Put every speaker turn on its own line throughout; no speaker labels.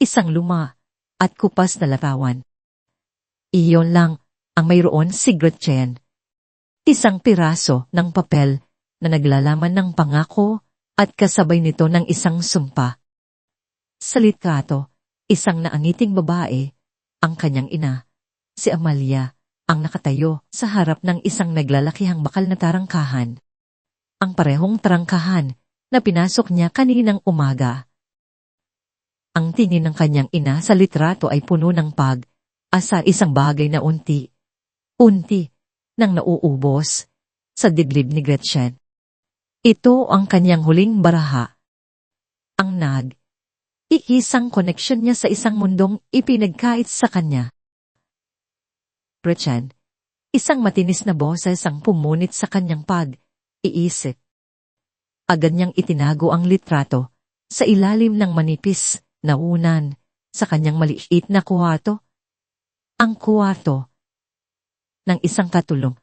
isang luma at kupas na larawan. Iyon lang ang mayroon si Gretchen. Isang piraso ng papel na naglalaman ng pangako at kasabay nito ng isang sumpa. Sa litrato, isang naangiting babae, ang kanyang ina, si Amalia, ang nakatayo sa harap ng isang naglalakihang bakal na tarangkahan. Ang parehong tarangkahan na pinasok niya kaninang umaga. Ang tingin ng kanyang ina sa litrato ay puno ng pag-asa, isang bagay na unti nang nauubos sa dibdib ni Gretchen. Ito ang kanyang huling baraha. Ang iisang koneksyon niya sa isang mundong ipinagkait sa kanya. Gretchen, isang matinis na boses ang pumunit sa kanyang pag-iisip. Agad niyang itinago ang litrato sa ilalim ng manipis na unan sa kanyang maliit na kuwarto. Ang kuwarto ng isang katulong.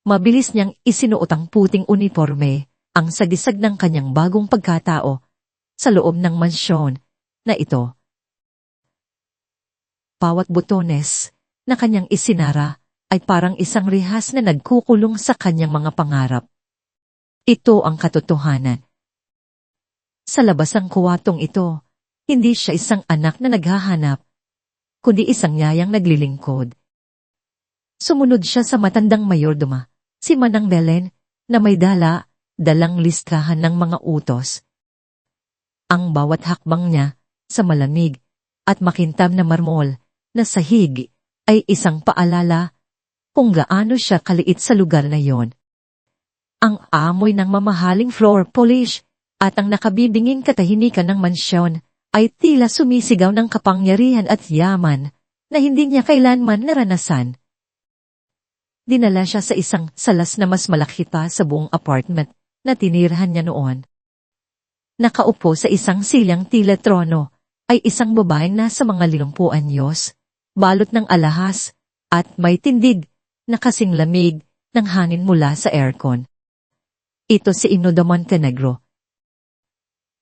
Mabilis niyang isinuot ang puting uniforme, ang sagisag ng kanyang bagong pagkatao sa loob ng mansyon na ito. Bawat butones na kanyang isinara ay parang isang rihas na nagkukulong sa kanyang mga pangarap. Ito ang katotohanan. Sa labas ng kuwartong ito, hindi siya isang anak na naghahanap, kundi isang yayang naglilingkod. Sumunod siya sa matandang mayordoma, si Manang Belen, na may dalang listahan ng mga utos. Ang bawat hakbang niya sa malamig at makintab na marmol na sahig ay isang paalala kung gaano siya kaliit sa lugar na yon. Ang amoy ng mamahaling floor polish at ang nakabibinging katahimikan ng mansyon ay tila sumisigaw ng kapangyarihan at yaman na hindi niya kailanman naranasan. Dinala siya sa isang salas na mas malaki pa sa buong apartment na tinirahan niya noon. Nakaupo sa isang silyang tila trono ay isang babaeng nasa mga 50 anyos, balot ng alahas, at may tindig na kasing lamig ng hangin mula sa aircon. Ito si Ino de Montenegro.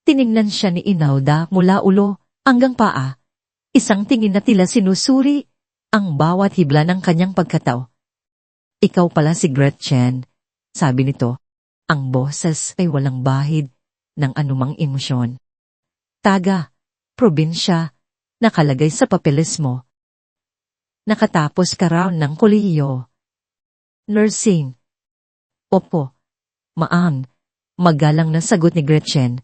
Tiningnan siya ni Inalda mula ulo hanggang paa, isang tingin na tila sinusuri ang bawat hibla ng kanyang pagkatao. Ikaw pala si Gretchen, sabi nito. Ang boses ay walang bahid ng anumang emosyon. Taga, probinsya, nakalagay sa papeles mo. Nakatapos ka raw ng kolehiyo. Nursing. Opo, ma'am, magalang na sagot ni Gretchen.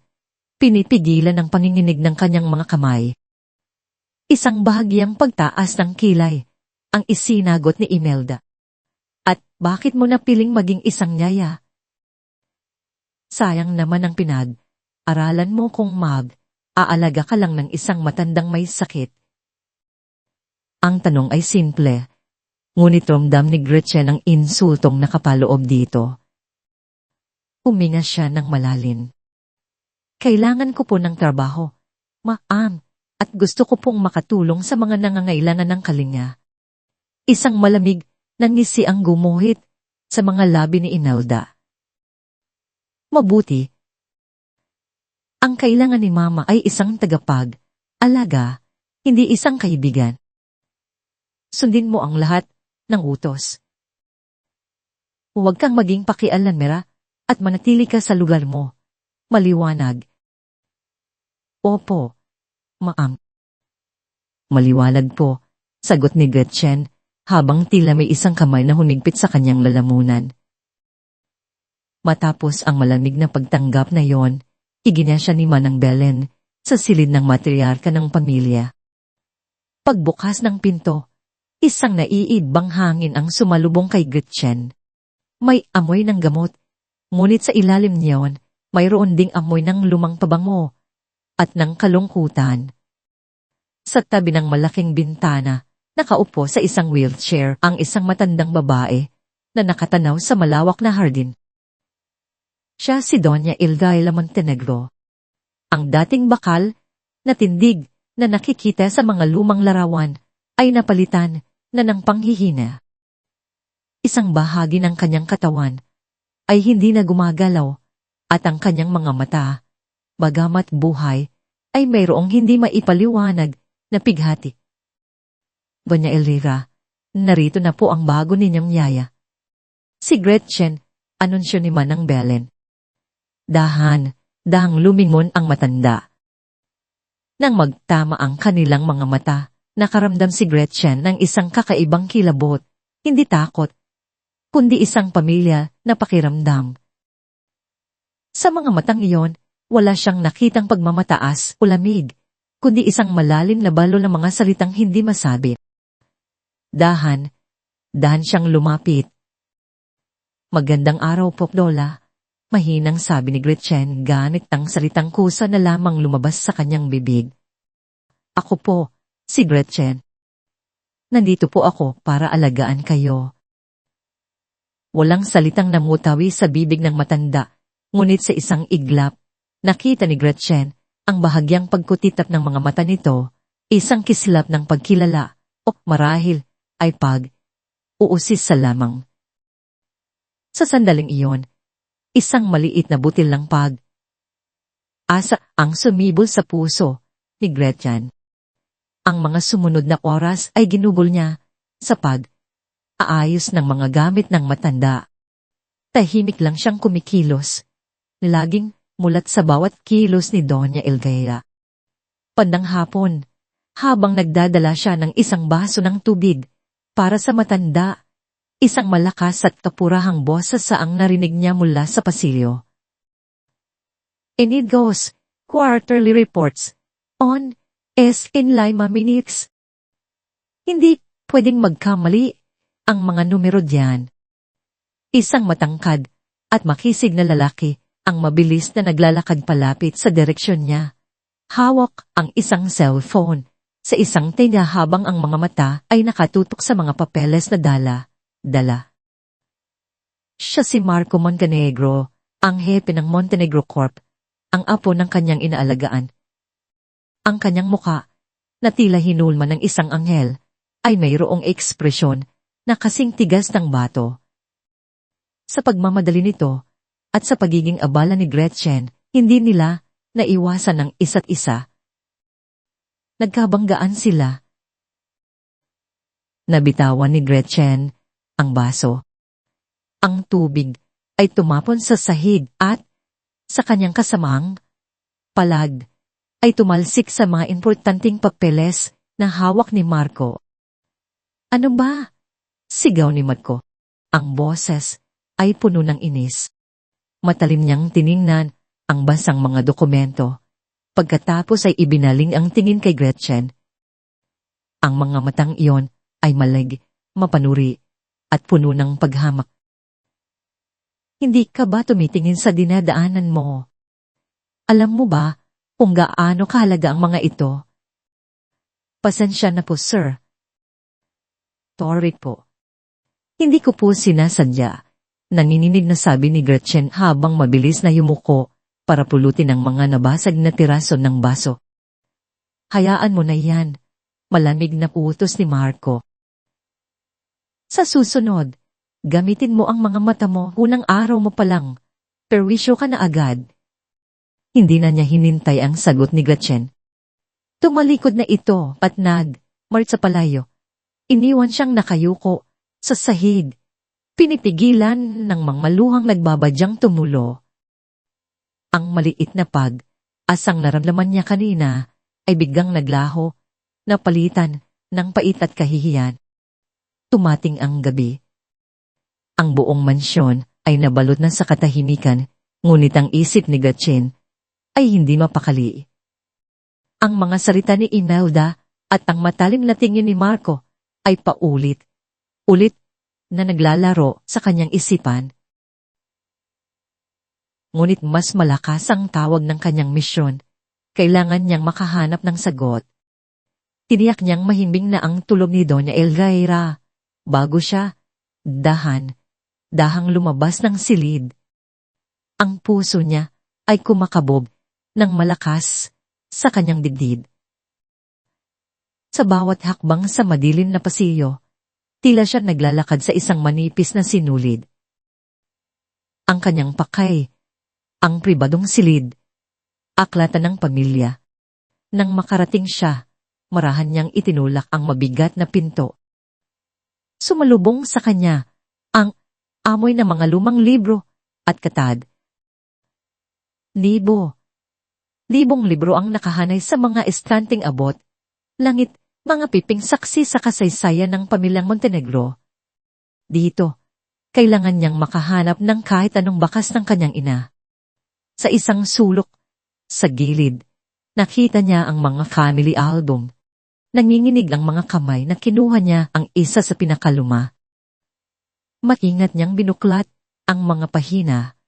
Pinipigilan ang panginginig ng kanyang mga kamay. Isang bahagyang pagtaas ng kilay ang isinagot ni Imelda. At bakit mo napiling maging isang yaya? Sayang naman ang pinag-aralan mo kung aalaga ka lang ng isang matandang may sakit. Ang tanong ay simple, ngunit ramdam ni Gretchen ang insultong nakapaloob dito. Huminga siya ng malalim. Kailangan ko po ng trabaho, ma'am, at gusto ko pong makatulong sa mga nangangailangan ng kalinga. Isang malamig na ngisi ang gumuhit sa mga labi ni Inalda. Mabuti. Ang kailangan ni Mama ay isang tagapag-alaga, hindi isang kaibigan. Sundin mo ang lahat ng utos. Huwag kang maging pakialamera at manatili ka sa lugar mo. Maliwanag. Opo, ma'am. Maliwanag po, sagot ni Gretchen, habang tila may isang kamay na humigpit sa kanyang lalamunan. Matapos ang malamig na pagtanggap na yon, igina siya ni Manang Belen sa silid ng matriarka ng pamilya. Pagbukas ng pinto, isang naiibang hangin ang sumalubong kay Gretchen. May amoy ng gamot, ngunit sa ilalim niyon, mayroon ding amoy ng lumang pabango at ng kalungkutan. Sa tabi ng malaking bintana, nakaupo sa isang wheelchair ang isang matandang babae na nakatanaw sa malawak na hardin. Siya si Doña Ildaila Montenegro. Ang dating bakal na tindig na nakikita sa mga lumang larawan ay napalitan na ng panghihina. Isang bahagi ng kanyang katawan ay hindi na gumagalaw at ang kanyang mga mata, bagamat buhay, ay mayroong hindi maipaliwanag na pighati. Doña Elvira, narito na po ang bago ninyong yaya. Si Gretchen, anunsyo ni Manang Belen. Dahang lumingon ang matanda. Nang magtama ang kanilang mga mata, nakaramdam si Gretchen ng isang kakaibang kilabot, hindi takot, kundi isang pamilya na pakiramdam. Sa mga matang iyon, wala siyang nakitang pagmamataas o lamig, kundi isang malalim na balo ng mga salitang hindi masabi. Dahan siyang lumapit. Magandang araw po, Lola. Mahinang sabi ni Gretchen ganit ang salitang kusa na lamang lumabas sa kanyang bibig. Ako po, si Gretchen. Nandito po ako para alagaan kayo. Walang salitang namutawi sa bibig ng matanda, ngunit sa isang iglap, nakita ni Gretchen ang bahagyang pagkutitap ng mga mata nito, isang kislap ng pagkilala, o marahil ay pag-uusis sa lamang. Sa sandaling iyon, isang maliit na butil ng asa ang sumibol sa puso ni Gretchen. Ang mga sumunod na oras ay ginugol niya sa pag-aayos ng mga gamit ng matanda. Tahimik lang siyang kumikilos, laging mulat sa bawat kilos ni Doña Elvira. Pandang hapon, habang nagdadala siya ng isang baso ng tubig para sa matanda, isang malakas at kapurahang boses ang narinig niya mula sa pasilyo. Inigo's quarterly reports on in 5 minutes. Hindi pwedeng magkamali ang mga numero diyan. Isang matangkad at makisig na lalaki ang mabilis na naglalakad palapit sa direksyon niya. Hawak ang isang cellphone sa isang tenga habang ang mga mata ay nakatutok sa mga papeles na dala. Siya si Marco Montenegro, ang hepe ng Montenegro Corp, ang apo ng kanyang inaalagaan. Ang kanyang muka, na tila hinulma ng isang anghel, ay mayroong ekspresyon na kasing tigas ng bato. Sa pagmamadali nito, at sa pagiging abala ni Gretchen, hindi nila naiwasan ng isa't isa. Nagkabanggaan sila. Nabitawan ni Gretchen ang baso. Ang tubig ay tumapon sa sahig at, sa kanyang kasamang palag, ay tumalsik sa mga importanteng papeles na hawak ni Marco. Ano ba? Sigaw ni Marco. Ang boses ay puno ng inis. Matalim niyang tiningnan ang basang mga dokumento. Pagkatapos ay ibinaling ang tingin kay Gretchen. Ang mga matang iyon ay malig, mapanuri, at puno ng paghamak. Hindi ka ba tumitingin sa dinadaanan mo? Alam mo ba kung gaano kahalaga ang mga ito? Pasensya na po, sir. Sorry po. Hindi ko po sinasadya. Nanininig na sabi ni Gretchen habang mabilis na yumuko para pulutin ang mga nabasag na tiraso ng baso. Hayaan mo na yan. Malamig na utos ni Marco. Sa susunod, gamitin mo ang mga mata mo unang araw mo pa lang. Perwisyo ka na agad. Hindi na niya hinintay ang sagot ni Gretchen. Tumalikod na ito at march sa palayo. Iniwan siyang nakayuko sa sahig. Pinipigilan ng mga maluhang nagbabadyang tumulo. Ang maliit na asang naramdaman niya kanina ay biglang naglaho, napalitan ng pait at kahihiyan. Tumating ang gabi. Ang buong mansyon ay nabalot na sa katahimikan, ngunit ang isip ni Gretchen ay hindi mapakali. Ang mga salita ni Imelda at ang matalim na tingin ni Marco ay paulit na naglalaro sa kanyang isipan. Ngunit mas malakas ang tawag ng kanyang misyon. Kailangan niyang makahanap ng sagot. Tiniyak niyang mahimbing na ang tulog ni Doña Elvira bago siya dahang lumabas ng silid. Ang puso niya ay kumakabob ng malakas sa kanyang dibdib. Sa bawat hakbang sa madilim na pasilyo, tila siya naglalakad sa isang manipis na sinulid. Ang kanyang pakay, ang pribadong silid, aklatan ng pamilya, Nang makarating siya, marahan niyang itinulak ang mabigat na pinto. Sumalubong sa kanya ang amoy ng mga lumang libro at katad. Libong libro ang nakahanay sa mga estranting abot, langit, mga piping saksi sa kasaysayan ng pamilyang Montenegro. Dito, kailangan niyang makahanap ng kahit anong bakas ng kanyang ina. Sa isang sulok, sa gilid, nakita niya ang mga family album. Nanginginig ang mga kamay na kinuha niya ang isa sa pinakaluma. Maingat niyang binuklat ang mga pahina,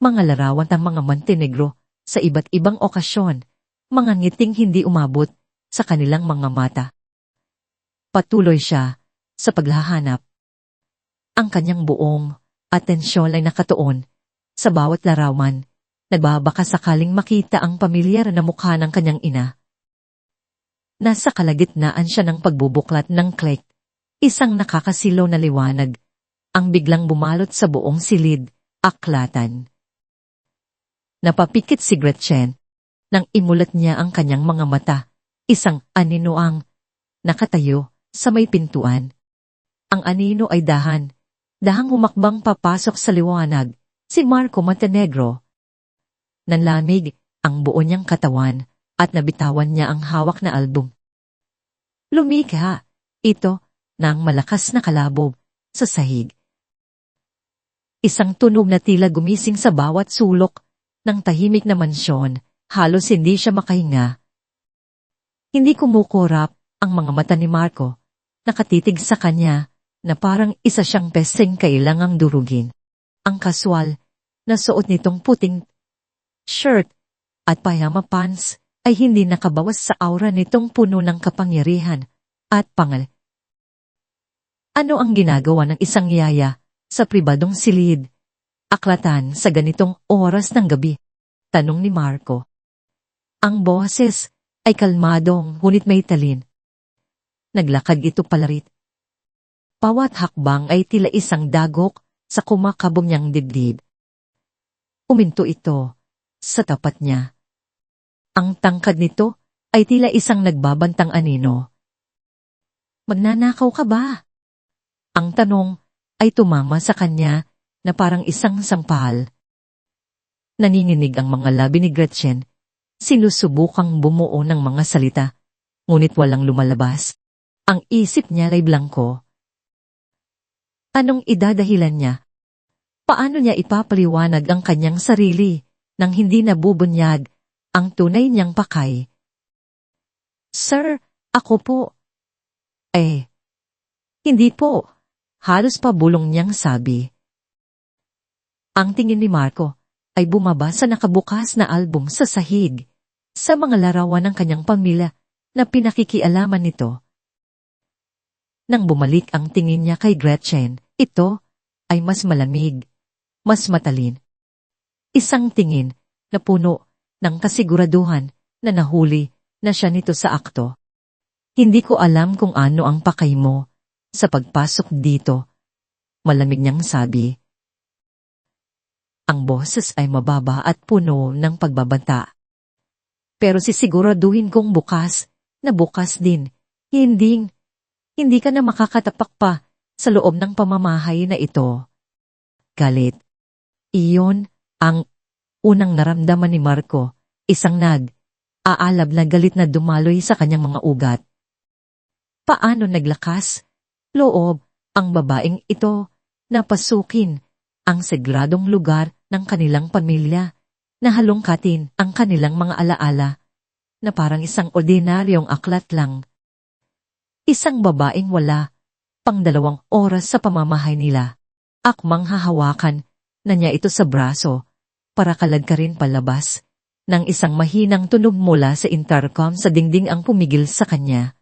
mga larawan ng mga Montenegro sa iba't ibang okasyon, mga ngiting hindi umabot sa kanilang mga mata. Patuloy siya sa paghahanap. Ang kanyang buong atensyon ay nakatuon sa bawat larawan, nagbabaka sakaling makita ang pamilyar na mukha ng kanyang ina. Nasa kalagitnaan siya ng pagbubuklat ng click, isang nakakasilaw na liwanag, ang biglang bumalot sa buong silid, aklatan. Napapikit si Gretchen, nang imulat niya ang kanyang mga mata, isang anino ang nakatayo sa may pintuan. Ang anino ay dahang humakbang papasok sa liwanag, si Marco Montenegro. Nanlamig ang buo niyang katawan at nabitawan niya ang hawak na album. Lumika ito ng malakas na kalabob sa sahig. Isang tunog na tila gumising sa bawat sulok ng tahimik na mansyon, halos hindi siya makahinga. Hindi kumukurap ang mga mata ni Marco, nakatitig sa kanya na parang isa siyang peseng kailangang durugin. Ang kaswal na suot nitong puting shirt at pajama pants ay hindi nakabawas sa aura nitong puno ng kapangyarihan at pangal. Ano ang ginagawa ng isang yaya sa pribadong silid? Aklatan sa ganitong oras ng gabi? Tanong ni Marco. Ang boses ay kalmadong ngunit may talin. Naglakad ito palarit. Bawat hakbang ay tila isang dagok sa kumakabog niyang dibdib. Uminto ito sa tapat niya. Ang tangkad nito ay tila isang nagbabantang anino. Magnanakaw ka ba? Ang tanong ay tumama sa kanya na parang isang sampal. Naninginig ang mga labi ni Gretchen. Sinusubukang bumuo ng mga salita, ngunit walang lumalabas. Ang isip niya ay blangko. Anong idadahilan niya? Paano niya ipapaliwanag ang kanyang sarili nang hindi nabubunyag ang tunay niyang pakay? Sir, ako po. Hindi po. Halos pabulong niyang sabi. Ang tingin ni Marco ay bumaba sa nakabukas na album sa sahig, sa mga larawan ng kanyang pamilya na pinakikialaman nito. Nang bumalik ang tingin niya kay Gretchen, ito ay mas malamig, mas matalin. Isang tingin na puno ng kasiguraduhan na nahuli na siya nito sa akto. Hindi ko alam kung ano ang pakay mo sa pagpasok dito, malamig niyang sabi. Ang boses ay mababa at puno ng pagbabanta. Pero sisiguraduhin kong bukas na bukas din, hindi ka na makakatapak pa sa loob ng pamamahay na ito. Galit. Iyon ang unang naramdaman ni Marco, isang aalab na galit na dumaloy sa kanyang mga ugat. Paano naglakas loob ang babaeng ito na pasukin ang sagradong lugar ng kanilang pamilya, na halongkatin ang kanilang mga alaala na parang isang ordinaryong aklat lang. Isang babaeng wala pang 2 oras sa pamamahay nila. Akmang hahawakan na niya ito sa braso para kalagkarin palabas ng isang mahinang tunog mula sa intercom sa dingding ang pumigil sa kanya.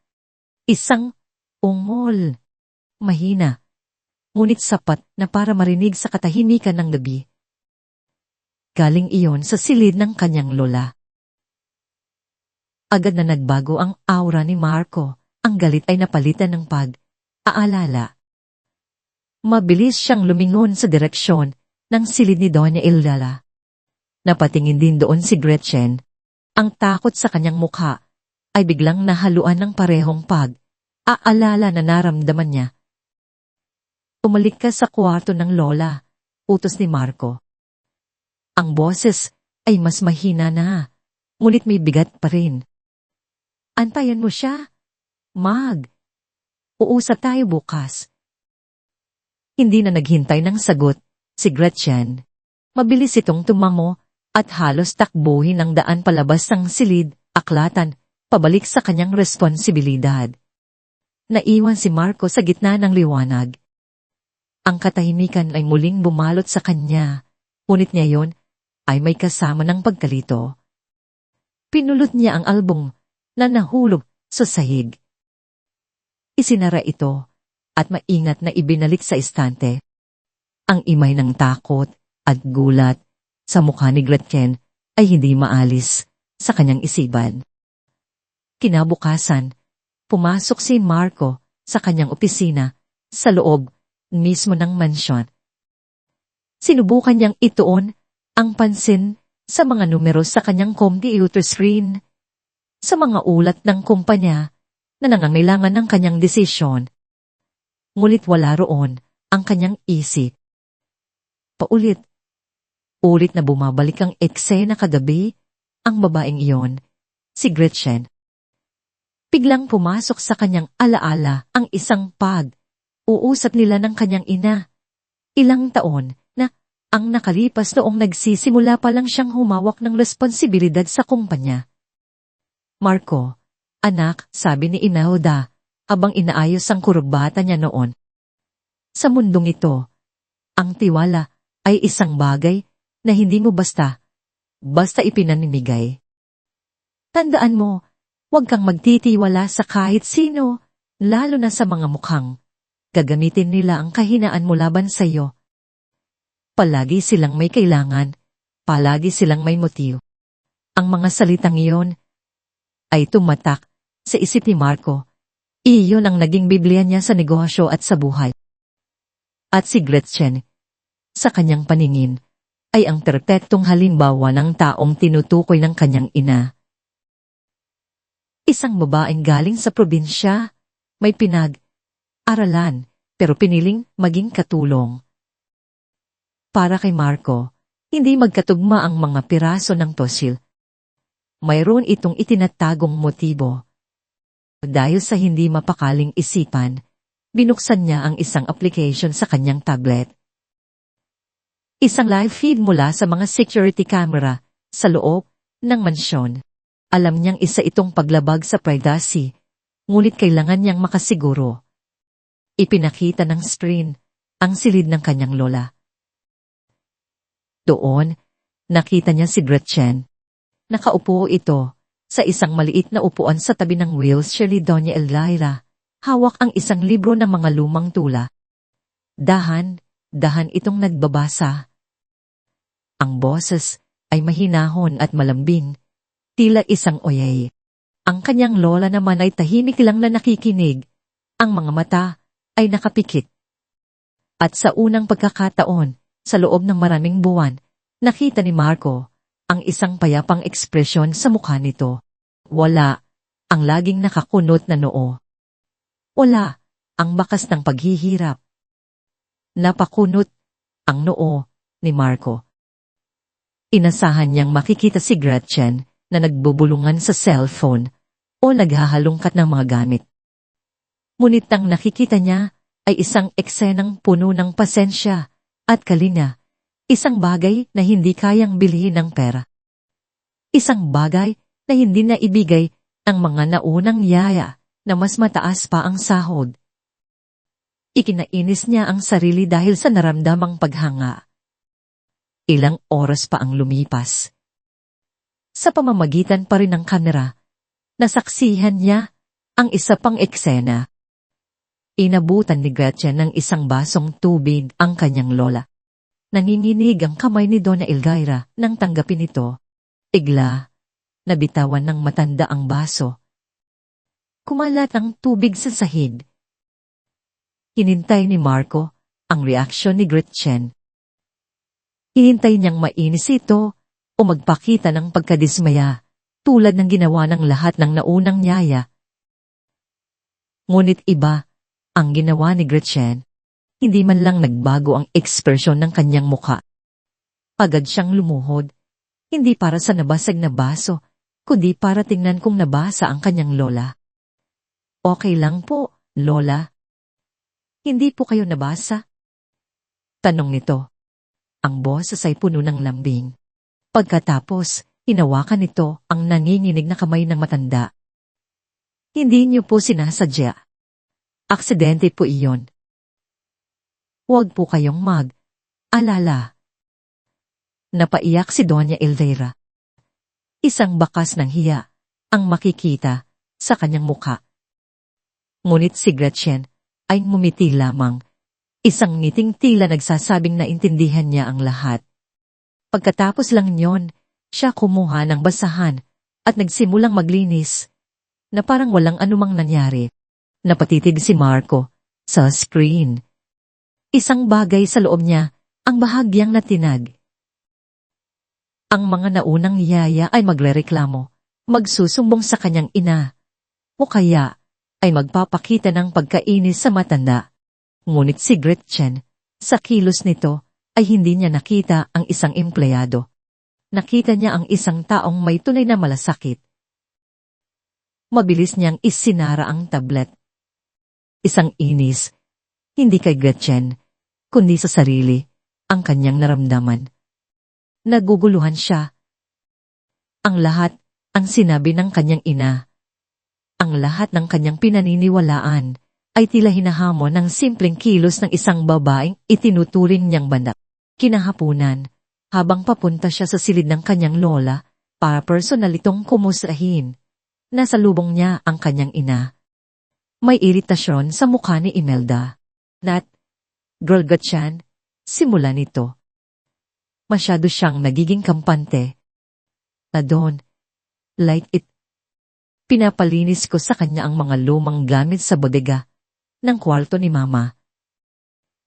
Isang ungol. Mahina, ngunit sapat na para marinig sa katahimikan ng gabi. Galing iyon sa silid ng kanyang lola. Agad na nagbago ang aura ni Marco, ang galit ay napalitan ng pag-aalala. Mabilis siyang lumingon sa direksyon ng silid ni Doña Eulalia. Napatingin din doon si Gretchen. Ang takot sa kanyang mukha ay biglang nahaluan ng parehong aalala na naramdaman niya. Umalik ka sa kwarto ng lola, utos ni Marco. Ang boses ay mas mahina na, ngunit may bigat pa rin. Antayan mo siya. Uusap tayo bukas. Hindi na naghintay ng sagot si Gretchen. Mabilis itong tumango at halos takbuhin ang daan palabas ng silid, aklatan, pabalik sa kanyang responsibilidad. Naiwan si Marco sa gitna ng liwanag. Ang katahimikan ay muling bumalot sa kanya, ngunit ngayon ay may kasama ng pagkalito. Pinulot niya ang album na nahulog sa sahig. Isinara ito at maingat na ibinalik sa estante. Ang imay ng takot at gulat sa mukha ni Gretchen ay hindi maalis sa kanyang isipan. Kinabukasan, pumasok si Marco sa kanyang opisina sa loob mismo ng mansyon. Sinubukan niyang ituon ang pansin sa mga numero sa kanyang computer screen, sa mga ulat ng kumpanya na nangangailangan ng kanyang desisyon. Ngunit wala roon ang kanyang isip. Ulit na bumabalik ang eksena kagabi, ang babaeng iyon, si Gretchen. Biglang pumasok sa kanyang alaala ang isang uusap nila ng kanyang ina. Ilang taon na ang nakalipas noong nagsisimula pa lang siyang humawak ng responsibilidad sa kumpanya. Marco, anak, sabi ni Imelda, habang inaayos ang kurbata niya noon. Sa mundong ito, ang tiwala ay isang bagay na hindi mo basta ipinanimigay. Tandaan mo, huwag kang magtitiwala sa kahit sino, lalo na sa mga mukhang gagamitin nila ang kahinaan mo laban sa iyo. Palagi silang may kailangan, palagi silang may motibo. Ang mga salitang iyon ay tumatak sa isip ni Marco. Iyon ang naging Biblia niya sa negosyo at sa buhay. At si Gretchen, sa kanyang paningin, ay ang perpektong halimbawa ng taong tinutukoy ng kanyang ina. Isang babaeng galing sa probinsya, may pinag-aralan, pero piniling maging katulong. Para kay Marco, hindi magkatugma ang mga piraso ng puzzle. Mayroon itong itinatagong motibo. Dahil sa hindi mapakaling isipan, binuksan niya ang isang application sa kanyang tablet. Isang live feed mula sa mga security camera sa loob ng mansyon. Alam niyang isa itong paglabag sa privacy, ngunit kailangan niyang makasiguro. Ipinakita ng screen ang silid ng kanyang lola. Doon, nakita niya si Gretchen. Nakaupo ito sa isang maliit na upuan sa tabi ng wheelchair ni Doña Elvira. Hawak ang isang libro ng mga lumang tula. Dahan itong nagbabasa. Ang boses ay mahinahon at malambing, tila isang oyay. Ang kanyang lola naman ay tahimik lang na nakikinig. Ang mga mata ay nakapikit. At sa unang pagkakataon, sa loob ng maraming buwan, nakita ni Marco ang isang payapang ekspresyon sa mukha nito. Wala ang laging nakakunot na noo. Wala ang bakas ng paghihirap. Napakunot ang noo ni Marco. Inasahan niyang makikita si Gretchen na nagbubulungan sa cellphone o naghahalungkat ng mga gamit. Ngunit ang nakikita niya ay isang eksenang puno ng pasensya at kalinga, isang bagay na hindi kayang bilhin ng pera. Isang bagay na hindi naibigay ng mga naunang yaya na mas mataas pa ang sahod. Ikinainis niya ang sarili dahil sa naramdamang paghanga. Ilang oras pa ang lumipas. Sa pamamagitan pa rin ng kamera, nasaksihan niya ang isa pang eksena. Inabutan ni Gretchen ng isang basong tubig ang kanyang lola. Nanginginig ang kamay ni Donna Elvira nang tanggapin ito. Bigla, nabitawan ng matanda ang baso. Kumalat ang tubig sa sahig. Hinintay ni Marco ang reaksyon ni Gretchen. Hinintay niyang mainis ito o magpakita ng pagkadismaya, tulad ng ginawa ng lahat ng naunang yaya. Ngunit iba ang ginawa ni Gretchen. Hindi man lang nagbago ang ekspresyon ng kanyang muka. Agad siyang lumuhod, hindi para sa nabasag na baso, kundi para tingnan kung nabasa ang kanyang lola. Okay lang po, lola. Hindi po kayo nabasa? Tanong nito. Ang boses ay puno ng lambing. Pagkatapos, hinawakan nito ang nanginginig na kamay ng matanda. Hindi niyo po sinasadya. Aksidente po iyon. Huwag po kayong mag-alala. Napaiyak si Doña Elvira. Isang bakas ng hiya ang makikita sa kanyang mukha. Ngunit si Gretchen ay ngumiti lamang. Isang ngiting tila nagsasabing naintindihan niya ang lahat. Pagkatapos lang niyon, siya kumuha ng basahan at nagsimulang maglinis na parang walang anumang nangyari. Napatitig si Marco sa screen. Isang bagay sa loob niya ang bahagyang natinag. Ang mga naunang yaya ay magrereklamo, magsusumbong sa kanyang ina, o kaya ay magpapakita ng pagkainis sa matanda. Ngunit si Gretchen, sa kilos nito ay hindi niya nakita ang isang empleyado. Nakita niya ang isang taong may tunay na malasakit. Mabilis niyang isinara ang tablet. Isang inis, hindi kay Gretchen, kundi sa sarili, ang kanyang naramdaman. Naguguluhan siya. Ang lahat ang sinabi ng kanyang ina. Ang lahat ng kanyang pinaniniwalaan ay tila hinahamon ng simpleng kilos ng isang babaeng itinuturing niyang banda. Kinahapunan, habang papunta siya sa silid ng kanyang lola para personal itong kumustahin, nasa lubong niya ang kanyang ina. May iritasyon sa mukha ni Imelda. Nat, girl Gretchen, simula nito. Masyado siyang nagiging kampante. Na doon, light it. Pinapalinis ko sa kanya ang mga lumang gamit sa bodega ng kwarto ni Mama.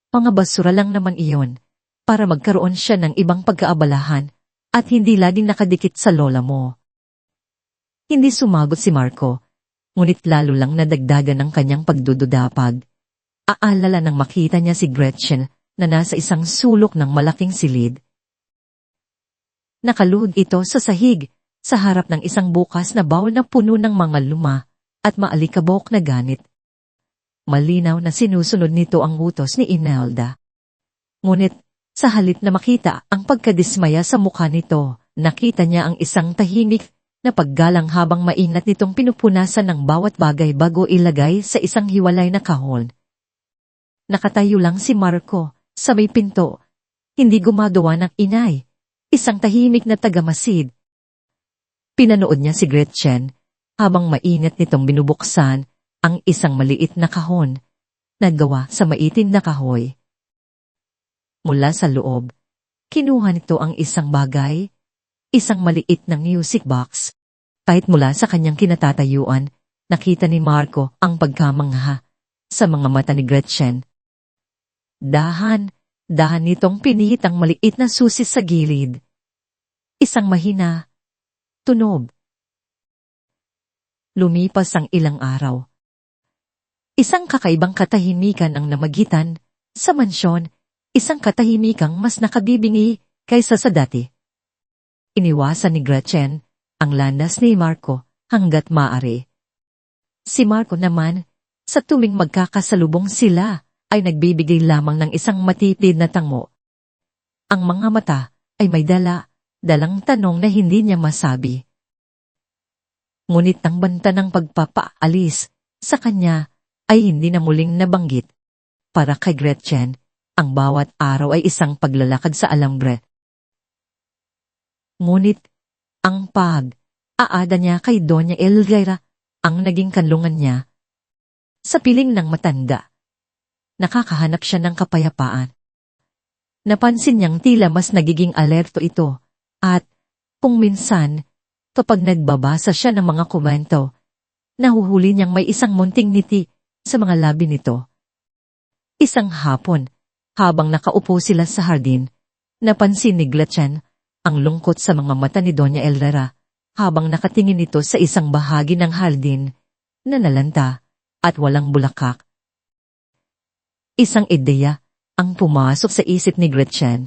Mga basura lang naman iyon para magkaroon siya ng ibang pagkaabalahan at hindi laging nakadikit sa lola mo. Hindi sumagot si Marco, ngunit lalo lang nadagdagan ng kanyang pagdududapag. Aalala nang makita niya si Gretchen na nasa isang sulok ng malaking silid. Nakaluhod ito sa sahig, sa harap ng isang bukas na bowl na puno ng mga luma at maalikabok na ganit. Malinaw na sinusunod nito ang utos ni Imelda. Ngunit, sa halip na makita ang pagkadismaya sa mukha nito, nakita niya ang isang tahimik na paggalang habang maingat nitong pinupunasan ng bawat bagay bago ilagay sa isang hiwalay na kahon. Nakatayo lang si Marco sa may pinto, hindi gumagawa ng inay, isang tahimik na tagamasid. Pinanood niya si Gretchen habang maingat nitong binubuksan ang isang maliit na kahon na gawa sa maitim na kahoy. Mula sa loob, kinuha nito ang isang bagay, isang maliit na music box. Kahit mula sa kanyang kinatatayuan, nakita ni Marco ang pagkamangha sa mga mata ni Gretchen. Dahan nitong pinihit ang maliit na susi sa gilid. Isang mahina, tunog. Lumipas ang ilang araw. Isang kakaibang katahimikan ang namagitan sa mansyon, isang katahimikang mas nakabibingi kaysa sa dati. Iniwasan ni Gretchen ang landas ni Marco hanggat maaari. Si Marco naman, sa tuwing magkakasalubong sila, ay nagbibigay lamang ng isang matipid na tango. Ang mga mata ay may dalang tanong na hindi niya masabi. Ngunit ang banta ng pagpapaalis sa kanya ay hindi na muling nabanggit. Para kay Gretchen, ang bawat araw ay isang paglalakad sa alambre. Ngunit, ang pag-aada niya kay Doña Elvira ang naging kanlungan niya. Sa piling ng matanda, nakakahanap siya ng kapayapaan. Napansin niyang tila mas nagiging alerto ito at, kung minsan, kapag nagbabasa siya ng mga komento, nahuhuli niyang may isang munting ngiti sa mga labi nito. Isang hapon, habang nakaupo sila sa hardin, napansin ni Gretchen ang lungkot sa mga mata ni Doña Elvira habang nakatingin ito sa isang bahagi ng hardin na nalanta at walang bulaklak. Isang ideya ang pumasok sa isip ni Gretchen.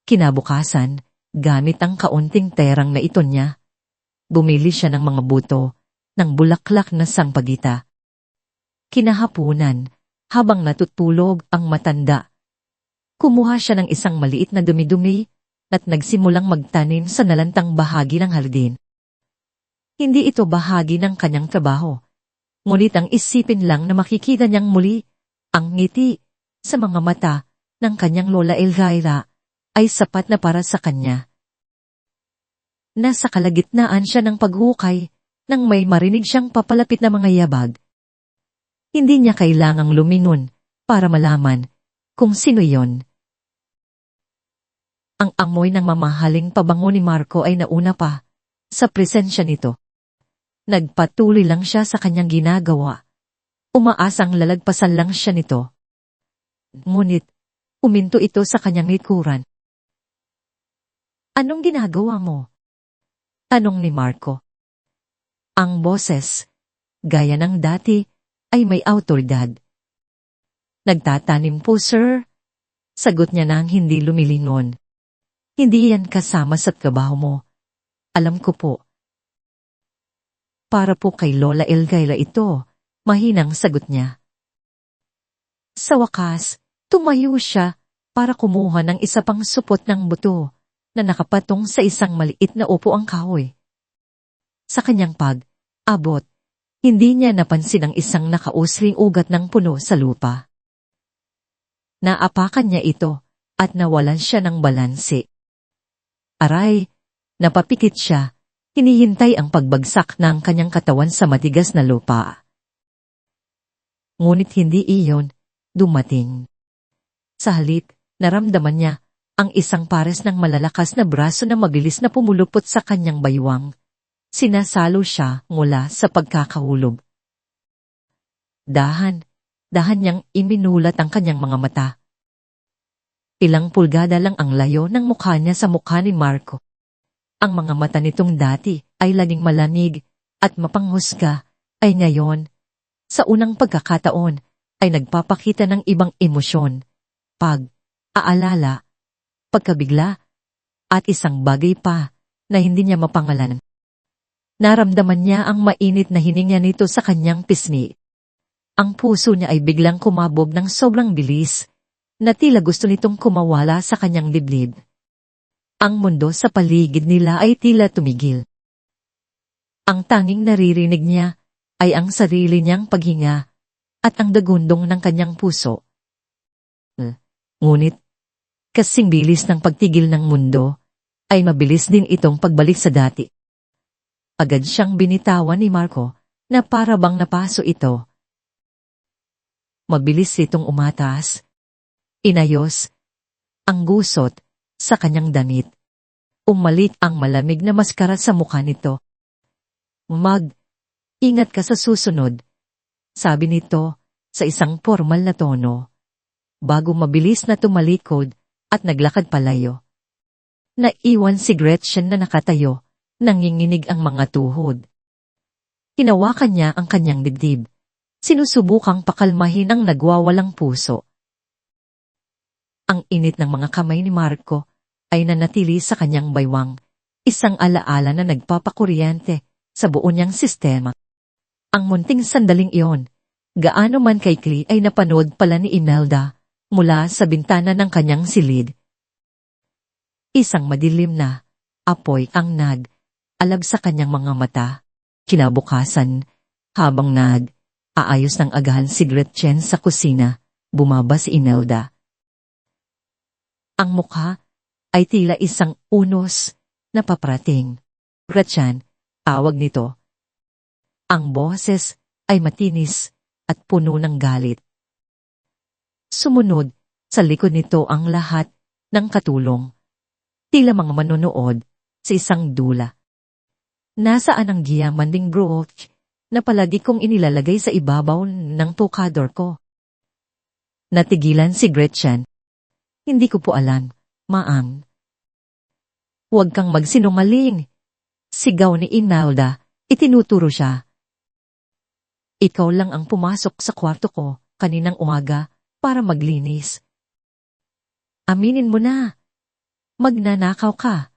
Kinabukasan, gamit ang kaunting terang na ito niya, bumili siya ng mga buto ng bulaklak na sangpagita. Kinahapunan, habang natutulog ang matanda, kumuha siya ng isang maliit na dumi-dumi at nagsimulang magtanim sa nalantang bahagi ng hardin. Hindi ito bahagi ng kanyang trabaho, ngunit ang isipin lang na makikita niyang muli ang ngiti sa mga mata ng kanyang lola Elvira ay sapat na para sa kanya. Nasa kalagitnaan siya ng paghukay nang may marinig siyang papalapit na mga yabag. Hindi niya kailangang lumingon para malaman kung sino yon. Ang amoy ng mamahaling pabango ni Marco ay nauna pa sa presensya nito. Nagpatuloy lang siya sa kanyang ginagawa. Umaasang lalagpasan lang siya nito. Ngunit, uminto ito sa kanyang likuran. "Anong ginagawa mo?" tanong ni Marco. Ang boses, gaya ng dati, ay may awtoridad. "Nagtatanim po, sir." Sagot niya nang hindi lumilingon. "Hindi yan kasama sa trabaho mo." "Alam ko po." "Para po kay Lola Elvira ito," mahinang sagot niya. Sa wakas, tumayo siya para kumuha ng isa pang supot ng buto na nakapatong sa isang maliit na upuang kahoy. Sa kanyang pag-abot, hindi niya napansin ang isang nakausling ugat ng puno sa lupa. Naapakan niya ito at nawalan siya ng balanse. Aray, napapikit siya, hinihintay ang pagbagsak ng kanyang katawan sa matigas na lupa. Ngunit hindi iyon dumating. Sa halip, naramdaman niya ang isang pares ng malalakas na braso na mabilis na pumulupot sa kanyang baywang. Sinasalo siya mula sa pagkakahulog. Dahan niyang iminulat ang kanyang mga mata. Ilang pulgada lang ang layo ng mukha niya sa mukha ni Marco. Ang mga mata nitong dati ay laging malamig at mapanghusga ay ngayon, sa unang pagkakataon, ay nagpapakita ng ibang emosyon, pag-aalala, pagkabigla, at isang bagay pa na hindi niya mapangalanan. Naramdaman niya ang mainit na hininga nito sa kanyang pisngi. Ang puso niya ay biglang kumabog ng sobrang bilis, na tila gusto nitong kumawala sa kanyang dibdib. Ang mundo sa paligid nila ay tila tumigil. Ang tanging naririnig niya ay ang sarili niyang paghinga at ang dagundong ng kanyang puso. Ngunit, kasing bilis ng pagtigil ng mundo, ay mabilis din itong pagbalik sa dati. Agad siyang binitawan ni Marco na para bang napaso ito. Mabilis itong umatas. Inayos ang gusot sa kanyang damit. Umalit ang malamig na maskara sa mukha nito. "Ingat ka sa susunod," sabi nito sa isang formal na tono, bago mabilis na tumalikod at naglakad palayo. Naiwan si Gretchen na nakatayo, nanginginig ang mga tuhod. Hinawakan niya ang kanyang dibdib, sinusubukang pakalmahin ang nagwawalang puso. Ang init ng mga kamay ni Marco ay nanatili sa kanyang baywang, isang alaala na nagpapakuryente sa buo niyang sistema. Ang munting sandaling iyon, gaano man kaikli ay napanood pala ni Imelda mula sa bintana ng kanyang silid. Isang madilim na apoy ang nag-alab sa kanyang mga mata. Kinabukasan, habang nag-aayos ng agahan si Gretchen sa kusina, bumaba si Imelda. Ang mukha ay tila isang unos na paparating. "Gretchen," tawag nito. Ang boses ay matinis at puno ng galit. Sumunod sa likod nito ang lahat ng katulong. Tila mga manonood sa isang dula. "Nasaan ang diamanding brooch na palagi kong inilalagay sa ibabaw ng tukador ko?" Natigilan si Gretchen. "Hindi ko po alam, ma'am." "Huwag kang magsinungaling," Sigaw ni Inalda, itinuturo siya. Ikaw lang ang pumasok sa kwarto ko kaninang umaga para maglinis. Aminin mo na. Magnanakaw ka.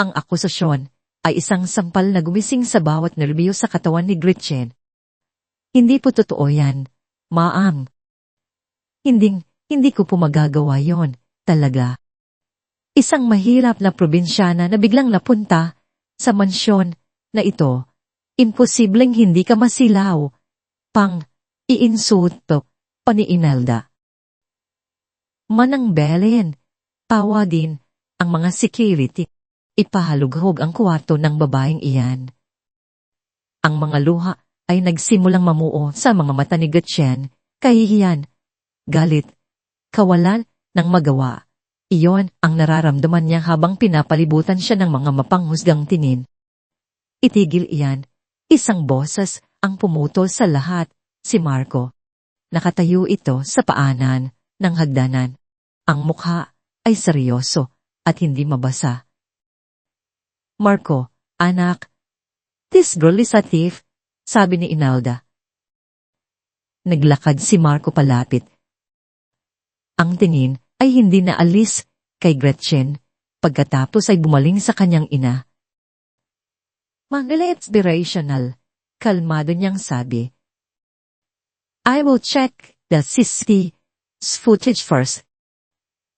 Ang akusasyon ay isang sampal na gumising sa bawat nerbiyo sa katawan ni Gretchen. Hindi po totoo yan, Maam. Hindi ko po magagawa yon, talaga. Isang mahirap na probinsyana na biglang napunta sa mansyon na ito, imposibleng hindi ka masilaw. Iinsulto pa ni Inalda. Manang Belen, tawa din ang mga security. Ipahalughog ang kwarto ng babaeng iyan. Ang mga luha ay nagsimulang mamuo sa mga mata ni Gretchen, kahihiyan, galit, kawalan ng magawa. Iyon ang nararamdaman niya habang pinapalibutan siya ng mga mapanghusgang tingin. Itigil iyan, isang boses ang pumutol sa lahat, si Marco. Nakatayo ito sa paanan ng hagdanan. Ang mukha ay seryoso at hindi mabasa. Marco, anak, this girl is a thief, sabi ni Inalda. Naglakad si Marco palapit. Ang tingin ay hindi naalis kay Gretchen, pagkatapos ay bumaling sa kanyang ina. Manila inspirational, kalmado niyang sabi. I will check the CCTV footage first.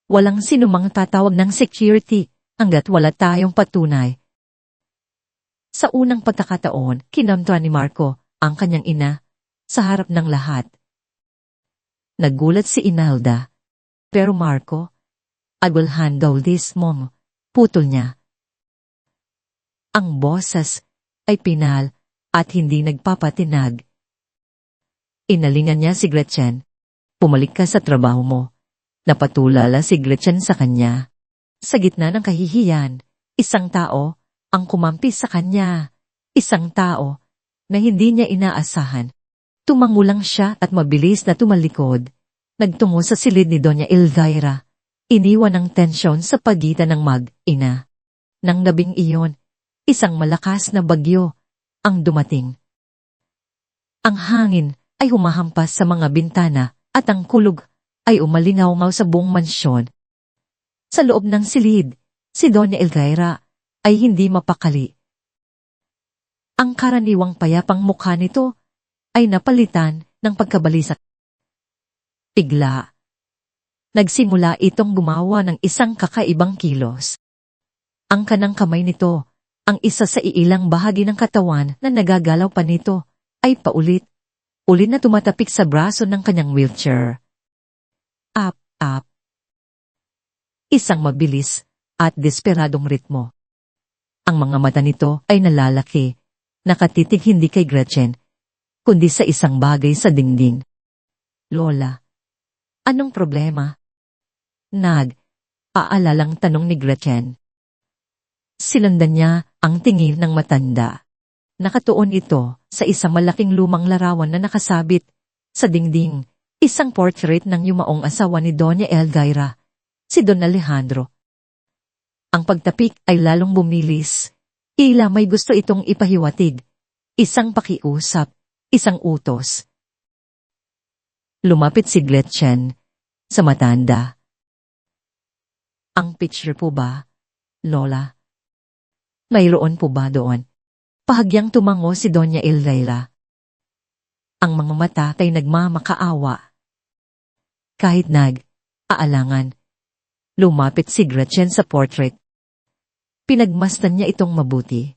Walang sinumang tatawag ng security hanggat wala tayong patunay. Sa unang pagkakataon, kinamtra ni Marco ang kanyang ina sa harap ng lahat. Nagulat si Inalda. Pero Marco, I will handle this, Mom. Putol niya. Ang boses ay pinal at hindi nagpapatinag. Inalingan niya si Gretchen. Pumalik ka sa trabaho mo. Napatulala si Gretchen sa kanya. Sa gitna ng kahihiyan, isang tao ang kumampi sa kanya. Isang tao na hindi niya inaasahan. Tumangulang siya at mabilis na tumalikod. Nagtungo sa silid ni Doña Elvira. Iniwan ang tensyon sa pagitan ng mag-ina. Nang gabing iyon, isang malakas na bagyo ang dumating. Ang hangin ay humahampas sa mga bintana at ang kulog ay umalingaw-ngaw sa buong mansyon. Sa loob ng silid, si Doña Elvira ay hindi mapakali. Ang karaniwang payapang mukha nito ay napalitan ng pagkabalisa. Bigla, nagsimula itong gumawa ng isang kakaibang kilos. Ang kanang kamay nito, ang isa sa iilang bahagi ng katawan na nagagalaw pa nito, ay paulit-ulit na tumatapik sa braso ng kanyang wheelchair. Up. Isang mabilis at desperadong ritmo. Ang mga mata nito ay nalalaki, nakatitig hindi kay Gretchen, kundi sa isang bagay sa dingding. Lola, anong problema? Paalalang tanong ni Gretchen. Sinundan niya ang tingin ng matanda. Nakatuon ito sa isang malaking lumang larawan na nakasabit sa dingding, isang portrait ng yumaong asawa ni Doña Elvira, si Don Alejandro. Ang pagtapik ay lalong bumilis. Tila may gusto itong ipahiwatig. Isang pakiusap, isang utos. Lumapit si Gretchen sa matanda. Ang picture po ba, Lola? Mayroon po ba doon? Pahagyang tumango si Doña Elvira. Ang mga mata ay nagmamakaawa. Kahit aalangan, lumapit si Gretchen sa portrait. Pinagmasdan niya itong mabuti.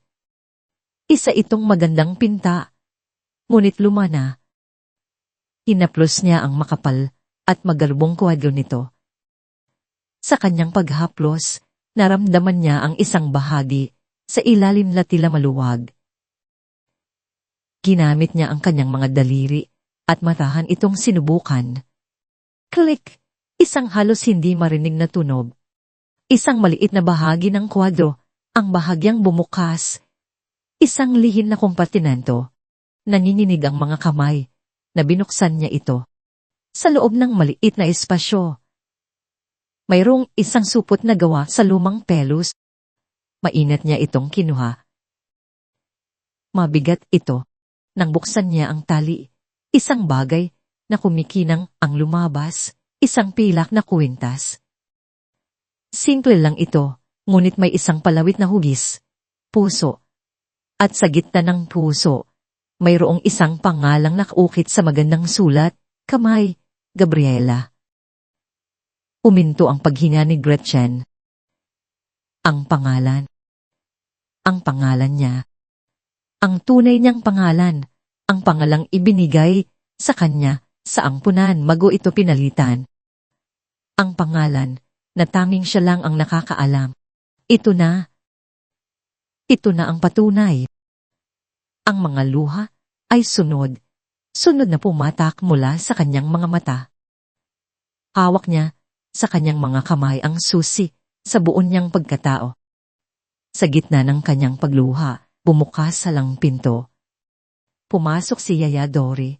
Isa itong magandang pinta, ngunit lumana. Hinaplos niya ang makapal at magalubong kwadro nito. Sa kanyang paghaplos, naramdaman niya ang isang bahagi sa ilalim na tila maluwag. Ginamit niya ang kanyang mga daliri at matahan itong sinubukan. Click! Isang halos hindi marinig na tunog. Isang maliit na bahagi ng kwadro, ang bahagyang bumukas. Isang lihim na kompartimento. Nanginginig ang mga kamay na binuksan niya ito. Sa loob ng maliit na espasyo, mayroong isang supot na gawa sa lumang pelos. Mainat niya itong kinuha. Mabigat ito. Nang buksan niya ang tali, isang bagay na kumikinang ang lumabas, isang pilak na kwintas. Simple lang ito, ngunit may isang palawit na hugis, puso. At sa gitna ng puso, mayroong isang pangalang nakaukit sa magandang sulat, kamay, Gabriela. Uminto ang paghinga ni Gretchen. Ang pangalan. Ang pangalan niya. Ang tunay niyang pangalan, ang pangalang ibinigay sa kanya sa ampunan bago ito pinalitan. Ang pangalan na tanging siya lang ang nakakaalam. Ito na ang patunay. Ang mga luha ay sunod na pumatak mula sa kanyang mga mata. Hawak niya sa kanyang mga kamay ang susi sa buon niyang pagkatao. Sa gitna ng kanyang pagluha, bumukas salang pinto. Pumasok si Yaya Dory,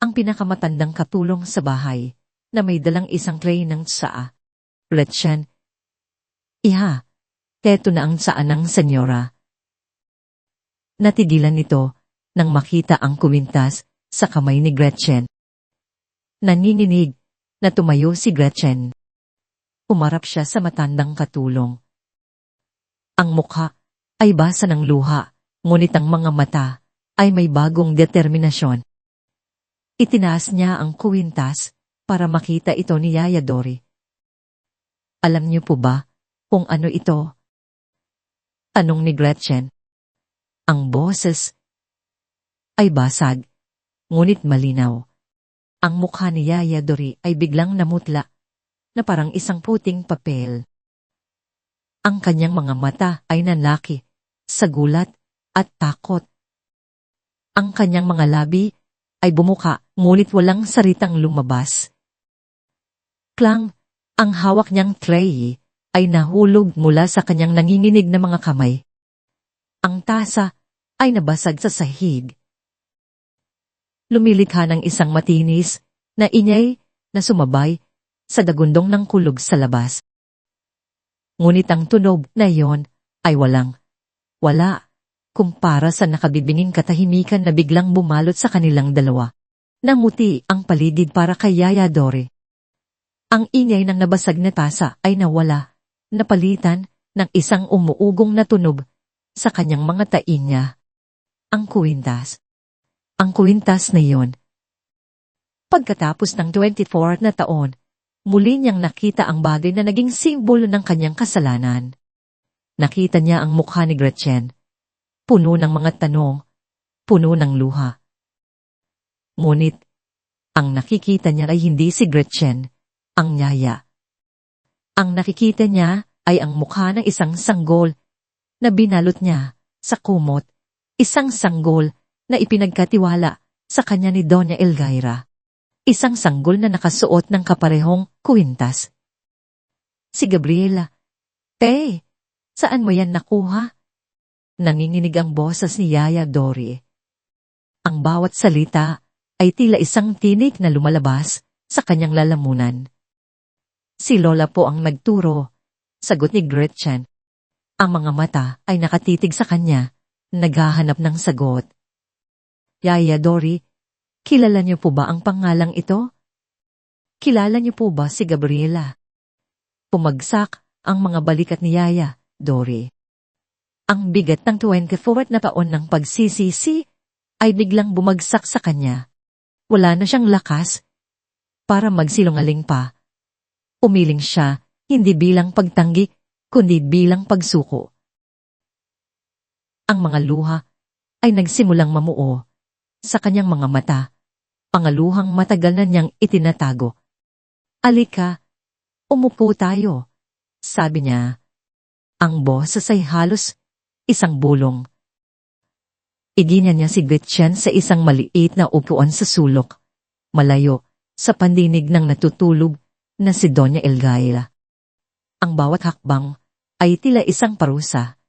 ang pinakamatandang katulong sa bahay, na may dalang isang tray ng tsaa. Gretchen, iha, teto na ang tsaa ng senyora. Natigilan nito nang makita ang kuwintas sa kamay ni Gretchen. Nanginginig na tumayo si Gretchen. Umarap siya sa matandang katulong. Ang mukha ay basa ng luha, ngunit ang mga mata ay may bagong determinasyon. Itinaas niya ang kuwintas para makita ito ni Yaya Dory. Alam niyo po ba kung ano ito? Tanong ni Gretchen. Ang boses ay basag, ngunit malinaw. Ang mukha ni Yaya Dory ay biglang namutla na parang isang puting papel. Ang kanyang mga mata ay nanlaki sa gulat at takot. Ang kanyang mga labi ay bumuka ngunit walang salitang lumabas. Klang, ang hawak niyang tray ay nahulog mula sa kanyang nanginginig na mga kamay. Ang tasa ay nabasag sa sahig. Lumilikha ng isang matinis na ingay na sumabay sa dagundong ng kulog sa labas. Ngunit ang tunog na iyon ay wala, kumpara sa nakabibinging katahimikan na biglang bumalot sa kanilang dalawa. Namuti ang paligid para kay Yaya Dory. Ang ingay ng nabasag na tasa ay nawala, napalitan ng isang umuugong na tunog sa kanyang mga tain niya. Ang kuwintas. Ang kuwintas na iyon. Pagkatapos ng 24 na taon, muli niyang nakita ang bagay na naging simbolo ng kanyang kasalanan. Nakita niya ang mukha ni Gretchen. Puno ng mga tanong, puno ng luha. Ngunit, ang nakikita niya ay hindi si Gretchen, ang Yaya. Ang nakikita niya ay ang mukha ng isang sanggol na binalot niya sa kumot, isang sanggol na ipinagkatiwala sa kanya ni Doña Elgaira. Isang sanggol na nakasuot ng kaparehong kuwintas. Si Gabriela, saan mo yan nakuha? Nanginginig ang boses ni Yaya Dory. Ang bawat salita ay tila isang tinig na lumalabas sa kanyang lalamunan. Si Lola po ang nagturo, sagot ni Gretchen. Ang mga mata ay nakatitig sa kanya, naghahanap ng sagot. Yaya Dory, kilala niyo po ba ang pangalang ito? Kilala niyo po ba si Gabriela? Pumagsak ang mga balikat ni Yaya Dory. Ang bigat ng 24 na taon ng pagsisisi ay biglang bumagsak sa kanya. Wala na siyang lakas para magsilungaling pa. Umiling siya, hindi bilang pagtanggi, kundi bilang pagsuko. Ang mga luha ay nagsimulang mamuo sa kanyang mga mata, pangaluhang matagal na niyang itinatago. Alika, umupo tayo, sabi niya. Ang boses ay halos isang bulong. Iginya niya si Gretchen sa isang maliit na upuan sa sulok, malayo sa pandinig ng natutulog na si Doña Elgaira. Ang bawat hakbang ay tila isang parusa.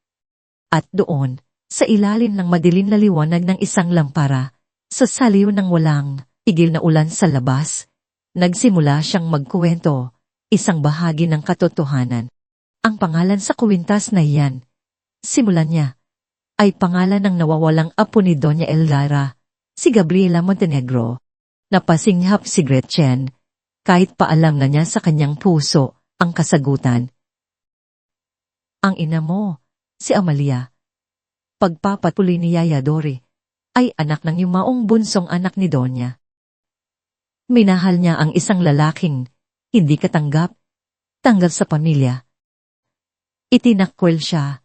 At doon, sa ilalim ng madilim na liwanag ng isang lampara, sa saliw ng walang tigil na ulan sa labas, nagsimula siyang magkuwento, isang bahagi ng katotohanan. Ang pangalan sa kuwintas na iyan. Simulan niya. ay pangalan ng nawawalang apo ni Doña Elvira, si Gabriela Montenegro. Napasinghap si Gretchen, kahit paalam na niya sa kanyang puso ang kasagutan. Ang ina mo, si Amalia, pagpapatuloy ni Yaya Dori, ay anak ng yumaong bunsong anak ni Donya. Minahal niya ang isang lalaking hindi katanggap, tanggal sa pamilya. Itinakwil siya.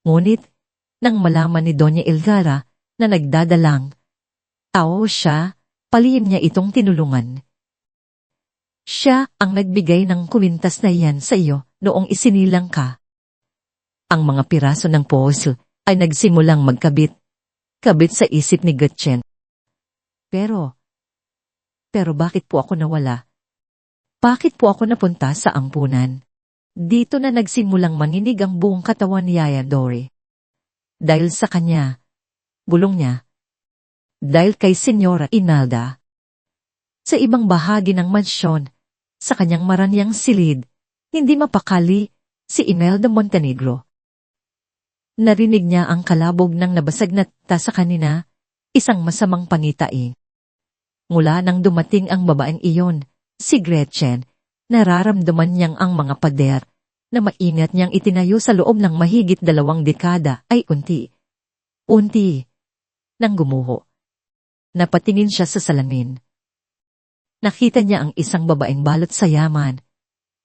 Ngunit, nang malaman ni Doña Elvira na nagdadalang tao siya, palihim niya itong tinulungan. Siya ang nagbigay ng kuwintas na iyan sa iyo noong isinilang ka. Ang mga piraso ng puzzle ay nagsimulang magkabit. Kabit sa isip ni Gretchen. Pero bakit po ako nawala? Bakit po ako napunta sa ampunan? Dito na nagsimulang maninig ang buong katawan ni Yaya Dori. Dahil sa kanya, bulong niya. Dahil kay Senyora Inalda. Sa ibang bahagi ng mansyon, sa kanyang maranyang silid, hindi mapakali si Imelda Montenegro. Narinig niya ang kalabog ng nabasag na sa kanina, isang masamang pangitain. Mula nang dumating ang babaeng iyon, si Gretchen, nararamdaman niyang ang mga pader na maingat niyang itinayo sa loob ng mahigit 2 dekada ay unti nang gumuho. Napatingin siya sa salamin. Nakita niya ang isang babaeng balot sa yaman,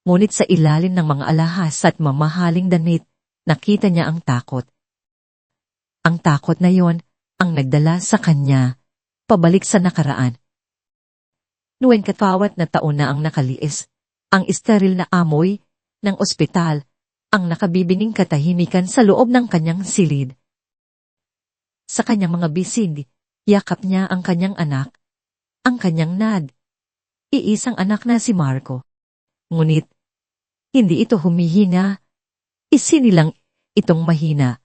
ngunit sa ilalim ng mga alahas at mamahaling damit, nakita niya ang takot. Ang takot na yon ang nagdala sa kanya, pabalik sa nakaraan. Noong katawat na taon na ang nakaliis, ang esteril na amoy ng ospital, ang nakabibining katahimikan sa loob ng kanyang silid. Sa kanyang mga bisig, yakap niya ang kanyang anak, ang kanyang iisang anak na si Marco. Ngunit, hindi ito humihina, isinilang itong mahina.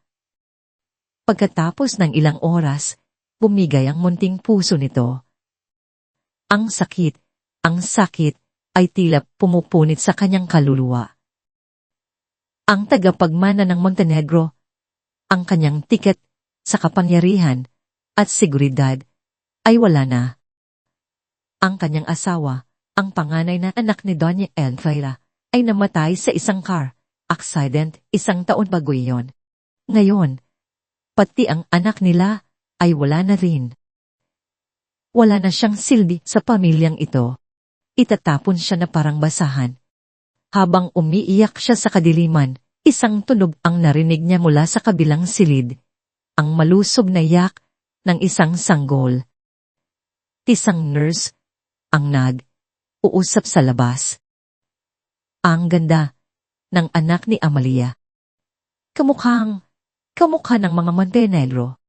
Pagkatapos ng ilang oras, bumigay ang munting puso nito. Ang sakit ay tila pumupunit sa kanyang kaluluwa. Ang tagapagmana ng Montenegro, ang kanyang tiket sa kapangyarihan at seguridad, ay wala na. Ang kanyang asawa, ang panganay na anak ni Doña Elvira, ay namatay sa isang car accident 1 taon bago iyon. Ngayon, pati ang anak nila ay wala na rin. Wala na siyang silbi sa pamilyang ito. Itatapon siya na parang basahan. Habang umiiyak siya sa kadiliman, isang tunog ang narinig niya mula sa kabilang silid. Ang malusob na yak ng isang sanggol. Isang nurse ang uusap sa labas. Ang ganda ng anak ni Amalia. Kamukha ng mga Montenegro.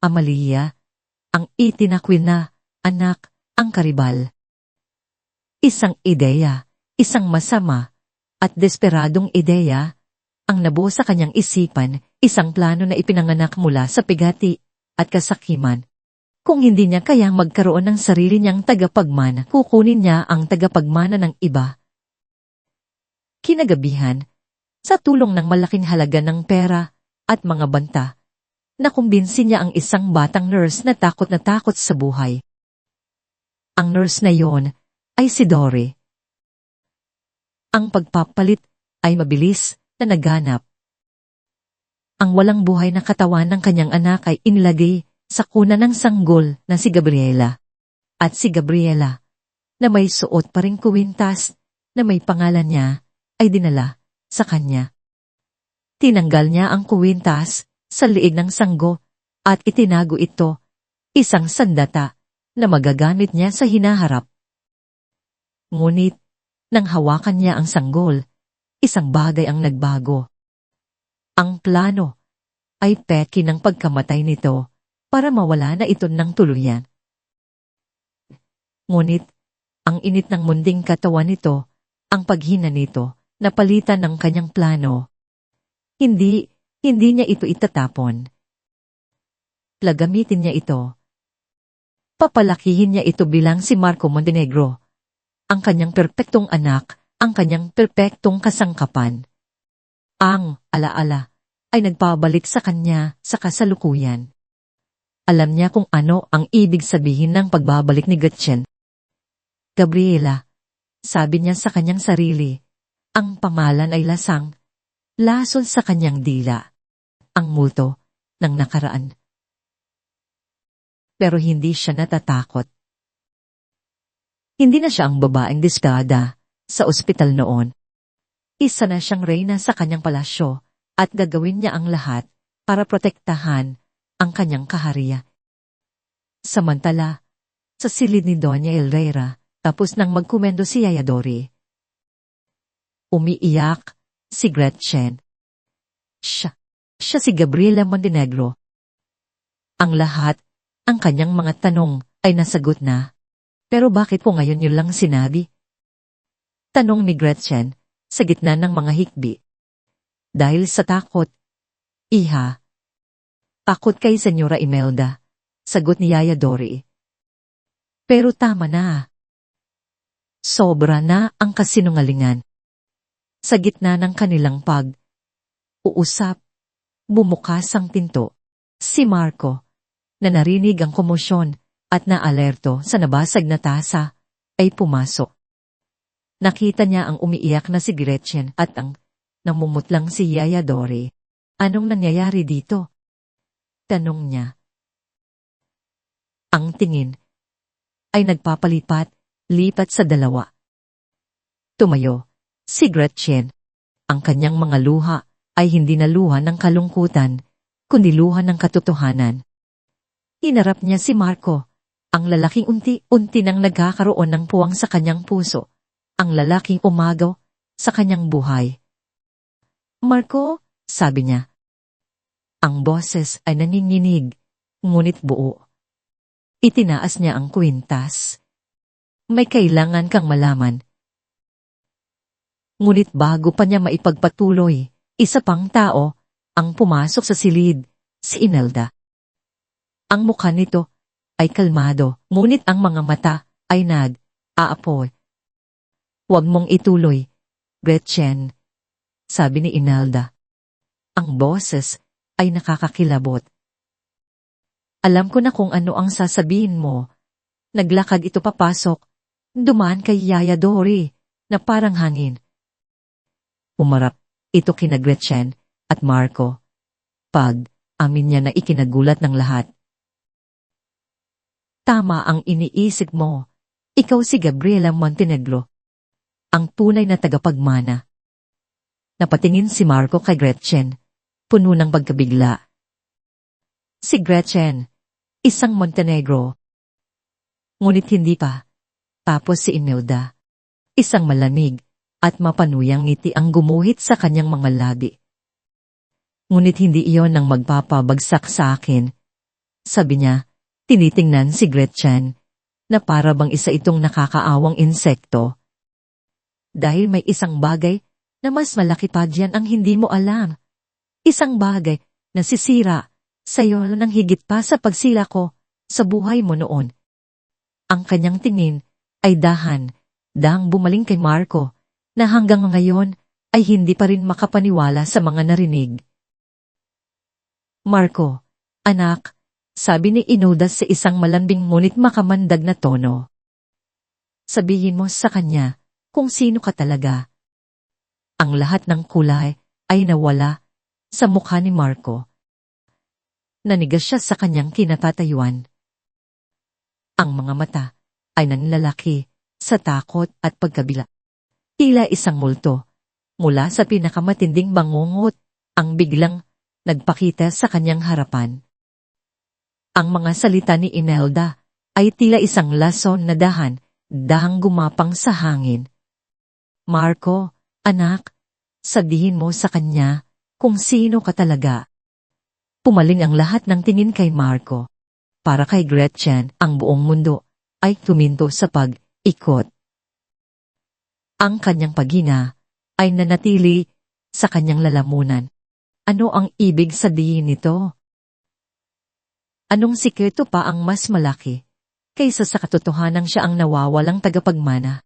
Amalia, ang itinakwil na anak, ang karibal. Isang ideya, isang masama, at desperadong ideya, ang nabuo sa kanyang isipan, isang plano na ipinanganak mula sa pigati at kasakiman. Kung hindi niya kayang magkaroon ng sarili niyang tagapagmana, kukunin niya ang tagapagmana ng iba. Kinagabihan, sa tulong ng malaking halaga ng pera at mga banta, nakumbinsi niya ang isang batang nurse na takot sa buhay. Ang nurse na yon ay si Dori. Ang pagpapalit ay mabilis na naganap. Ang walang buhay na katawan ng kanyang anak ay inilagay sa kuna ng sanggol na si Gabriela. At si Gabriela, na may suot pa ring kuwintas na may pangalan niya, ay dinala sa kanya. Tinanggal niya ang kuwintas sa liig ng sanggo at itinago ito, isang sandata na magagamit niya sa hinaharap. Ngunit, nang hawakan niya ang sanggol, isang bagay ang nagbago. Ang plano ay peki ng pagkamatay nito para mawala na ito ng tuluyan. Ngunit, ang init ng munding katawan nito, ang paghina nito, napalitan ng kanyang plano. Hindi niya ito itatapon. Gagamitin niya ito. Papalakihin niya ito bilang si Marco Montenegro, ang kanyang perpektong anak, ang kanyang perpektong kasangkapan. Ang alaala ay nagpabalik sa kanya sa kasalukuyan. Alam niya kung ano ang ibig sabihin ng pagbabalik ni Gretchen. Gabriela, sabi niya sa kanyang sarili, ang pangalan ay lasang, lasol sa kanyang dila, ang multo ng nakaraan. Pero hindi siya natatakot. Hindi na siya ang babaeng diskada sa ospital noon. Isa na siyang reyna sa kanyang palasyo at gagawin niya ang lahat para protektahan ang kanyang kaharian. Samantala, sa silid ni Doña Elvira, tapos nang magkomendo si Yaya Dori. Umiiyak si Gretchen. Siya si Gabriela Montenegro. Ang lahat, ang kanyang mga tanong ay nasagot na. Pero bakit po ngayon yun lang sinabi? Tanong ni Gretchen sa gitna ng mga hikbi. Dahil sa takot. Iha. Takot kay Senyora Imelda, sagot ni Yaya Dori. Pero tama na. Sobra na ang kasinungalingan. Sa gitna ng kanilang pag-uusap, bumukas ang pinto. Si Marco, na narinig ang komosyon at naalerto sa nabasag na tasa, ay pumasok. Nakita niya ang umiiyak na si Gretchen at ang namumutlang si Yaya Dori. Anong nangyayari dito? Tanong niya. Ang tingin ay nagpapalipat-lipat sa dalawa. Tumayo si Gretchen. Ang kanyang mga luha ay hindi na luha ng kalungkutan, kundi luha ng katotohanan. Hinarap niya si Marco, ang lalaking unti-unti nang nagkakaroon ng puwang sa kanyang puso, ang lalaking umagaw sa kanyang buhay. Marco, sabi niya. Ang boses ay nanginginig, ngunit buo. Itinaas niya ang kwintas. May kailangan kang malaman. Ngunit bago pa niya maipagpatuloy, isa pang tao ang pumasok sa silid, si Imelda. Ang mukha nito ay kalmado, ngunit ang mga mata ay nag-aapoy. Huwag mong ituloy, Gretchen, sabi ni Imelda. Ang boses ay nakakakilabot. Alam ko na kung ano ang sasabihin mo. Naglakad ito papasok. Dumaan kay Yaya Dori, na parang hangin. Umarap ito kina Gretchen at Marco. Amin niya na ikinagulat ng lahat. Tama ang iniisip mo. Ikaw si Gabriela Montenegro, ang tunay na tagapagmana. Napatingin si Marco kay Gretchen, puno ng pagkabigla. Si Gretchen, isang Montenegro. Ngunit hindi pa. Tapos si Imelda, isang malamig at mapanuyang ngiti ang gumuhit sa kanyang mga labi. Ngunit hindi iyon ang magpapabagsak sa akin. Sabi niya, tinitingnan si Gretchen, na para bang isa itong nakakaawang insekto. Dahil may isang bagay na mas malaki pa diyan ang hindi mo alam. Isang bagay na sisira sa'yo nang higit pa sa pagsila ko sa buhay mo noon. Ang kanyang tingin ay dahang bumaling kay Marco, na hanggang ngayon ay hindi pa rin makapaniwala sa mga narinig. Marco, anak, sabi ni Imelda sa isang malambing ngunit makamandag na tono. Sabihin mo sa kanya kung sino ka talaga. Ang lahat ng kulay ay nawala sa mukha ni Marco. Nanigas siya sa kanyang kinatatayuan. Ang mga mata ay nanlalaki sa takot at pagkabila. Tila isang multo mula sa pinakamatinding bangungot ang biglang nagpakita sa kanyang harapan. Ang mga salita ni Imelda ay tila isang lason na dahang gumapang sa hangin. Marco, anak, sabihin mo sa kanya kung sino ka talaga. Pumaling ang lahat ng tingin kay Marco. Para kay Gretchen, ang buong mundo ay tuminto sa pag-ikot. Ang kanyang paghina ay nanatili sa kanyang lalamunan. Ano ang ibig sabihin nito? Anong sikreto pa ang mas malaki kaysa sa katotohanang siya ang nawawalang tagapagmana?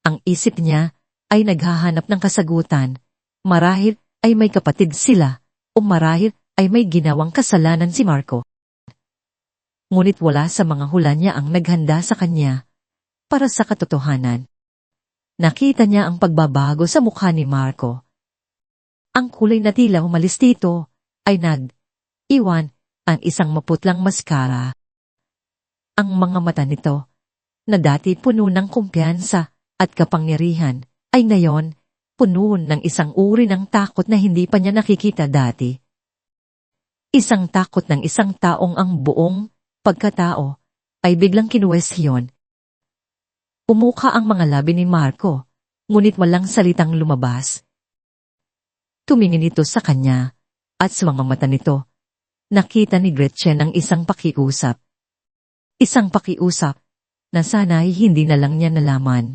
Ang isip niya ay naghahanap ng kasagutan. Marahil ay may kapatid sila o marahil ay may ginawang kasalanan si Marco. Ngunit wala sa mga hula niya ang naghanda sa kanya para sa katotohanan. Nakita niya ang pagbabago sa mukha ni Marco. Ang kulay na tila umalis dito ay nag-iwan ang isang maputlang maskara. Ang mga mata nito, na dati puno ng kumpiyansa at kapangyarihan, ay ngayon puno ng isang uri ng takot na hindi pa niya nakikita dati. Isang takot ng isang taong ang buong pagkatao ay biglang kinuwestiyon. Umuka ang mga labi ni Marco, ngunit walang salitang lumabas. Tumingin ito sa kanya, at sa mga mata nito, nakita ni Gretchen ang isang pakiusap. Isang pakiusap na sana'y hindi na lang niya nalaman.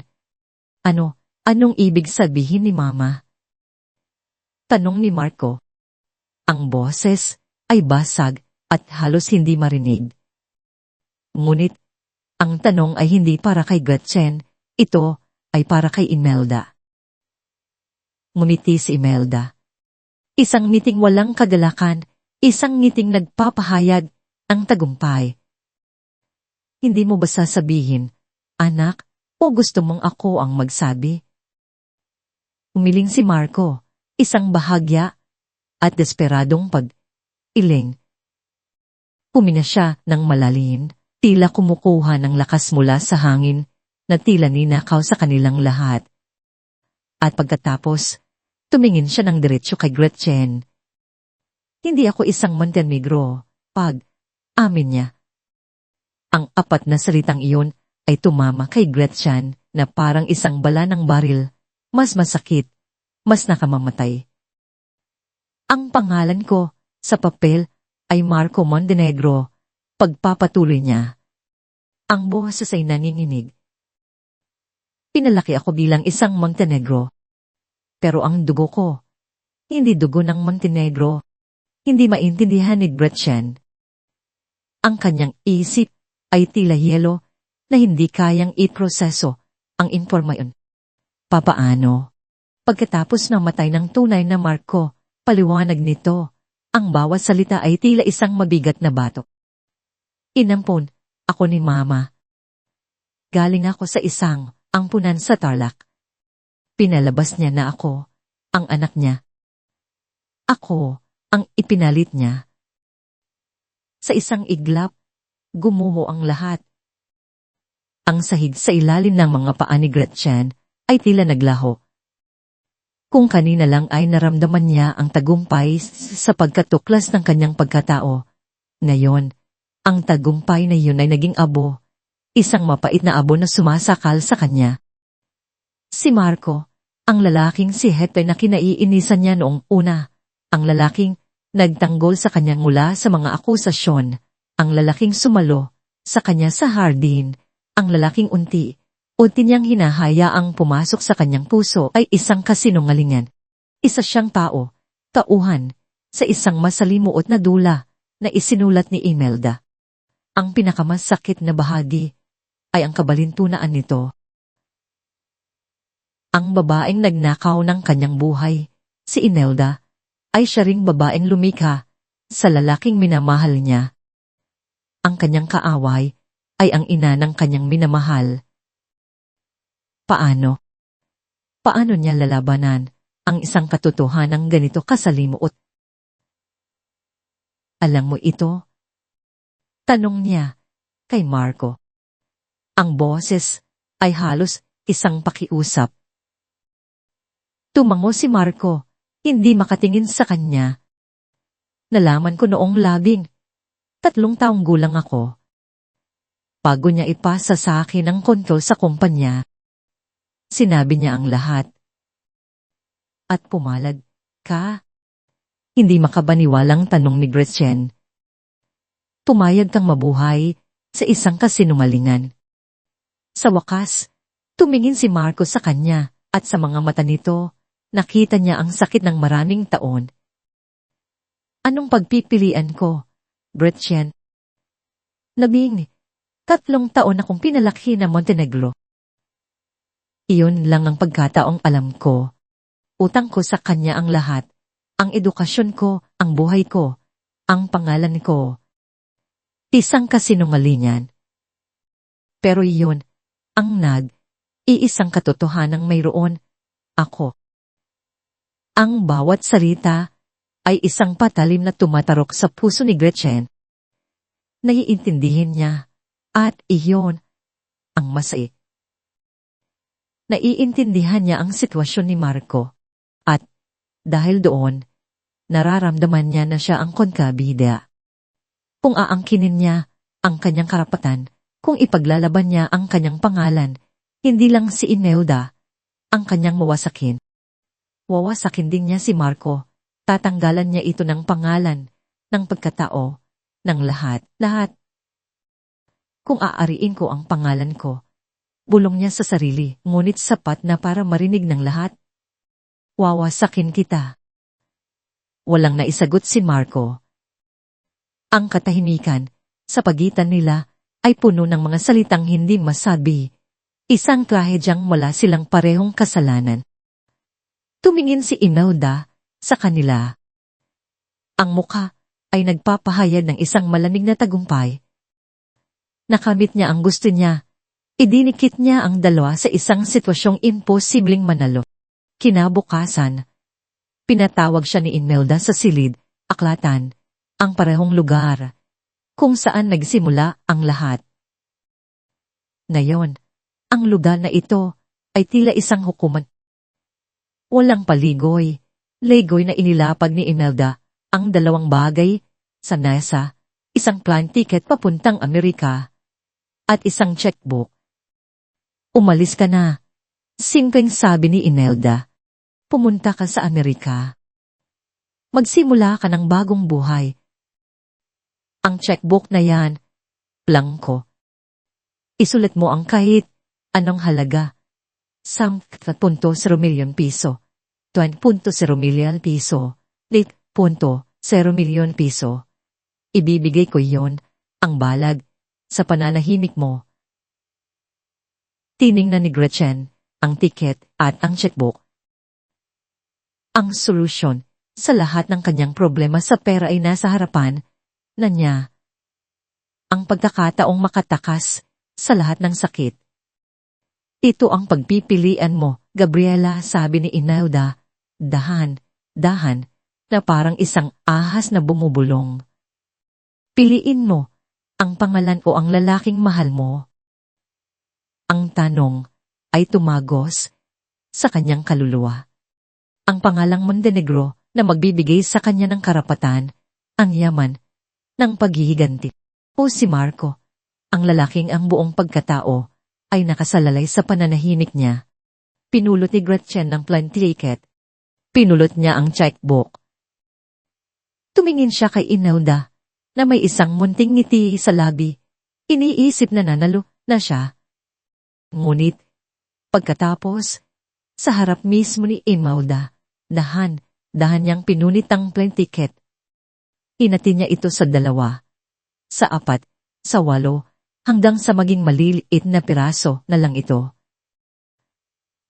Anong ibig sabihin ni Mama? Tanong ni Marco. Ang boses ay basag at halos hindi marinig. Ngunit, ang tanong ay hindi para kay Gretchen, ito ay para kay Imelda. Ngumiti si Imelda. Isang ngiting walang kagalakan, isang ngiting nagpapahayag ang tagumpay. Hindi mo ba sasabihin, anak, o gusto mong ako ang magsabi? Umiling si Marco, isang bahagya at desperadong pag-iling. Pumina siya ng malalim, tila kumukuha ng lakas mula sa hangin na tila ninakaw sa kanilang lahat. At pagkatapos, tumingin siya ng diretsyo kay Gretchen. Hindi ako isang Montenegro, amin niya. Ang apat na salitang iyon ay tumama kay Gretchen na parang isang bala ng baril, mas masakit, mas nakamamatay. Ang pangalan ko sa papel ay Marco Montenegro, pagpapatuloy niya. Ang boses ay nanginginig. Pinalaki ako bilang isang Montenegro. Pero ang dugo ko, hindi dugo ng Montenegro. Hindi maintindihan ni Gretchen. Ang kanyang isip ay tila yelo na hindi kayang iproseso ang impormasyon. Papaano? Pagkatapos ng matay ng tunay na Marco, paliwanag nito, ang bawat salita ay tila isang mabigat na batok. Inampon ako ni Mama. Galing ako sa isang ampunan sa Tarlac. Pinalabas niya na ako, ang anak niya. Ako, ang ipinalit niya. Sa isang iglap, gumuho ang lahat. Ang sahig sa ilalim ng mga paa ni Gretchen ay tila naglaho. Kung kanina lang ay naramdaman niya ang tagumpay sa pagkatuklas ng kanyang pagkatao, ngayon, ang tagumpay na yun ay naging abo, isang mapait na abo na sumasakal sa kanya. Si Marco, ang lalaking si Hepe na kinaiinisan niya noong una, ang lalaking nagtanggol sa kanyang mula sa mga akusasyon, ang lalaking sumalo sa kanya sa hardin, ang lalaking unti niyang hinahayaang pumasok sa kanyang puso ay isang kasinungalingan. Isa siyang tao, tauhan, sa isang masalimuot na dula na isinulat ni Imelda. Ang pinakamasakit na bahagi ay ang kabalintunaan nito. Ang babaeng nagnakaw ng kanyang buhay, si Imelda, ay siya ring babaeng lumikha sa lalaking minamahal niya. Ang kanyang kaaway ay ang ina ng kanyang minamahal. Paano? Paano niya lalabanan ang isang katotohanang ganito kasalimuot? Alam mo ito? Tanong niya kay Marco. Ang boses ay halos isang pakiusap. Tumango si Marco, hindi makatingin sa kanya. Nalaman ko noong 13 taong gulang ako. Bago niya ipasa sa akin ang kontrol sa kumpanya, sinabi niya ang lahat. At pumalag ka? Hindi makabaniwalang tanong ni Gretchen. Pumayag kang mabuhay sa isang kasinungalingan. Sa wakas, tumingin si Marco sa kanya at sa mga mata nito, nakita niya ang sakit ng maraming taon. Anong pagpipilian ko, Gretchen? 13 taon akong pinalaki na Montenegro. Iyon lang ang pagkataong alam ko. Utang ko sa kanya ang lahat, ang edukasyon ko ang buhay ko, ang pangalan ko. Isang kasinungalingan. Pero iyon, ang iisang katotohanang mayroon, ako. Ang bawat salita ay isang patalim na tumatarok sa puso ni Gretchen. Naiintindihin niya, at iyon, ang masay. Naiintindihan niya ang sitwasyon ni Marco, at dahil doon, nararamdaman niya na siya ang konkabida. Kung aangkinin niya ang kanyang karapatan, kung ipaglalaban niya ang kanyang pangalan, hindi lang si Imelda ang kanyang mawasakin. Wawasakin din niya si Marco, tatanggalan niya ito ng pangalan, ng pagkatao, ng lahat. Kung aariin ko ang pangalan ko, bulong niya sa sarili, ngunit sapat na para marinig ng lahat. Wawasakin kita. Walang naisagot si Marco. Ang katahimikan sa pagitan nila ay puno ng mga salitang hindi masabi. Isang trahedyang wala silang parehong kasalanan. Tumingin si Imelda sa kanila. Ang mukha ay nagpapahayag ng isang malamig na tagumpay. Nakamit niya ang gusto niya. Idinikit niya ang dalawa sa isang sitwasyong imposibleng manalo. Kinabukasan, pinatawag siya ni Imelda sa silid, aklatan, ang parehong lugar, kung saan nagsimula ang lahat. Ngayon, ang lugar na ito ay tila isang hukuman. Walang paligoy, legoy na inilapag ni Imelda ang dalawang bagay sa NASA, isang plane ticket papuntang Amerika, at isang checkbook. Umalis ka na, simpleng sabi ni Imelda. Pumunta ka sa Amerika. Magsimula ka ng bagong buhay. Ang checkbook na yan, blanko. Isulat mo ang kahit anong halaga. 10.0 milyon piso, 20.0 milyon piso, 8.0 milyon piso. Ibibigay ko iyon, ang balag, sa pananahimik mo. Tiningnan ni Gretchen ang tiket at ang checkbook. Ang solusyon sa lahat ng kanyang problema sa pera ay nasa harapan na niya. Ang pagkakataong makatakas sa lahat ng sakit. Ito ang pagpipilian mo, Gabriela, sabi ni Imelda, dahan, na parang isang ahas na bumubulong. Piliin mo ang pangalan o ang lalaking mahal mo. Ang tanong ay tumagos sa kanyang kaluluwa. Ang pangalang Montenegro na magbibigay sa kanya ng karapatan, ang yaman, ng paghihiganti. O si Marco, ang lalaking ang buong pagkatao ay nakasalalay sa pananahimik niya. Pinulot ni Gretchen ng plane ticket. Pinulot niya ang checkbook. Tumingin siya kay Imelda na may isang munting ngiti sa labi. Iniisip na nanalo na siya. Ngunit, pagkatapos, sa harap mismo ni Imelda, dahan niyang pinunit ang plane ticket. Hinati niya ito sa 2, sa 4, sa 8, hanggang sa maging maliliit na piraso na lang ito.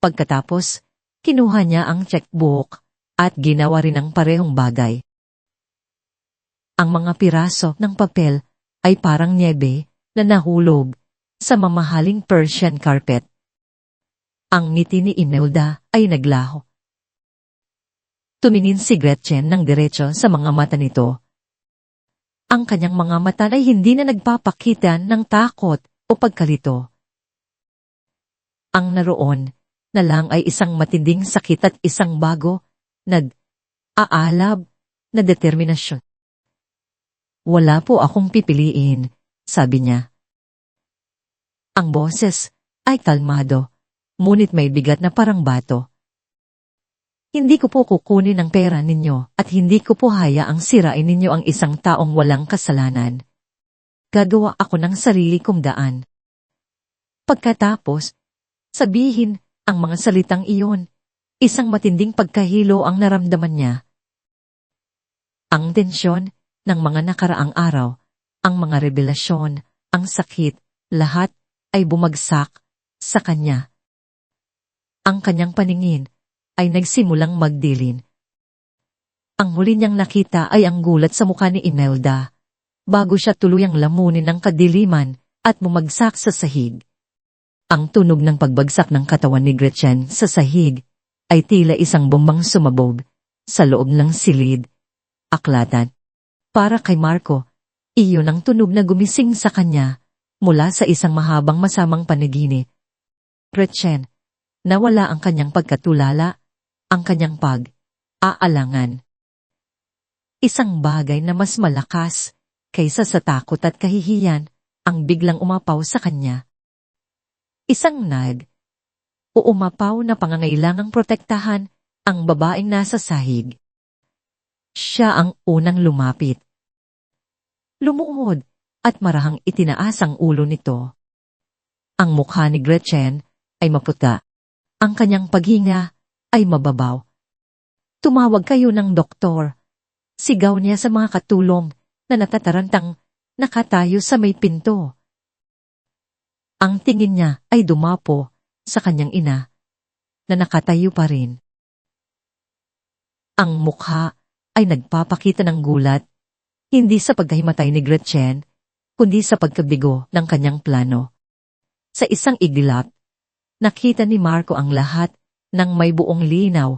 Pagkatapos, kinuha niya ang checkbook at ginawa rin ang parehong bagay. Ang mga piraso ng papel ay parang niebe na nahulog sa mamahaling Persian carpet. Ang ngiti ni Imelda ay naglaho. Tumingin si Gretchen ng diretso sa mga mata nito. Ang kanyang mga mata ay hindi na nagpapakita ng takot o pagkalito. Ang naroon na lang ay isang matinding sakit at isang bago, nag-aalab na determinasyon. Wala po akong pipiliin, sabi niya. Ang boses ay kalmado, ngunit may bigat na parang bato. Hindi ko po kukunin ang pera ninyo at hindi ko po hayaang sirain ninyo ang isang taong walang kasalanan. Gagawa ako ng sarili kong daan. Pagkatapos, sabihin ang mga salitang iyon, isang matinding pagkahilo ang naramdaman niya. Ang tensyon ng mga nakaraang araw, ang mga revelasyon, ang sakit, lahat ay bumagsak sa kanya. Ang kanyang paningin ay nagsimulang magdilin. Ang huli niyang nakita ay ang gulat sa mukha ni Imelda, bago siya tuluyang lamunin ng kadiliman at bumagsak sa sahig. Ang tunog ng pagbagsak ng katawan ni Gretchen sa sahig ay tila isang bombang sumabog sa loob ng silid. Aklatan. Para kay Marco, iyon ang tunog na gumising sa kanya mula sa isang mahabang masamang panaginip. Gretchen, nawala ang kanyang pagkatulala, ang kanyang pag-aalangan. Isang bagay na mas malakas kaysa sa takot at kahihiyan ang biglang umapaw sa kanya. Isang umapaw na pangangailangang protektahan ang babaeng nasa sahig. Siya ang unang lumapit. Lumuhod at marahang itinaas ang ulo nito. Ang mukha ni Gretchen ay maputa. Ang kanyang paghinga ay mababaw. Tumawag kayo ng doktor. Sigaw niya sa mga katulong na natatarantang nakatayo sa may pinto. Ang tingin niya ay dumapo sa kanyang ina na nakatayo pa rin. Ang mukha ay nagpapakita ng gulat, hindi sa pagkahimatay ni Gretchen, kundi sa pagkabigo ng kanyang plano. Sa isang iglap, nakita ni Marco ang lahat ng may buong linaw,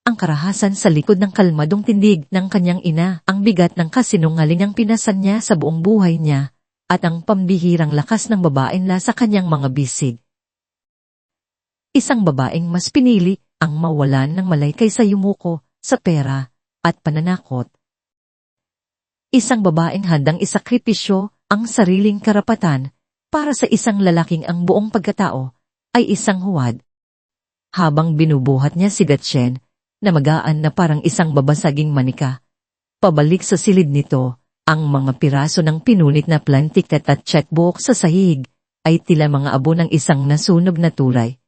ang karahasan sa likod ng kalmadong tindig ng kanyang ina, ang bigat ng kasinungalingang pinasan niya sa buong buhay niya, at ang pambihirang lakas ng babaeng sa kanyang mga bisig. Isang babaeng mas pinili ang mawalan ng malay kaysa yumuko sa pera at pananakot. Isang babaeng handang isakripisyo ang sariling karapatan para sa isang lalaking ang buong pagkatao ay isang huwad. Habang binubuhat niya si Gretchen, na magaan na parang isang babasaging manika, pabalik sa silid nito, ang mga piraso ng pinunit na plan ticket at checkbook sa sahig ay tila mga abo ng isang nasunog na tulay.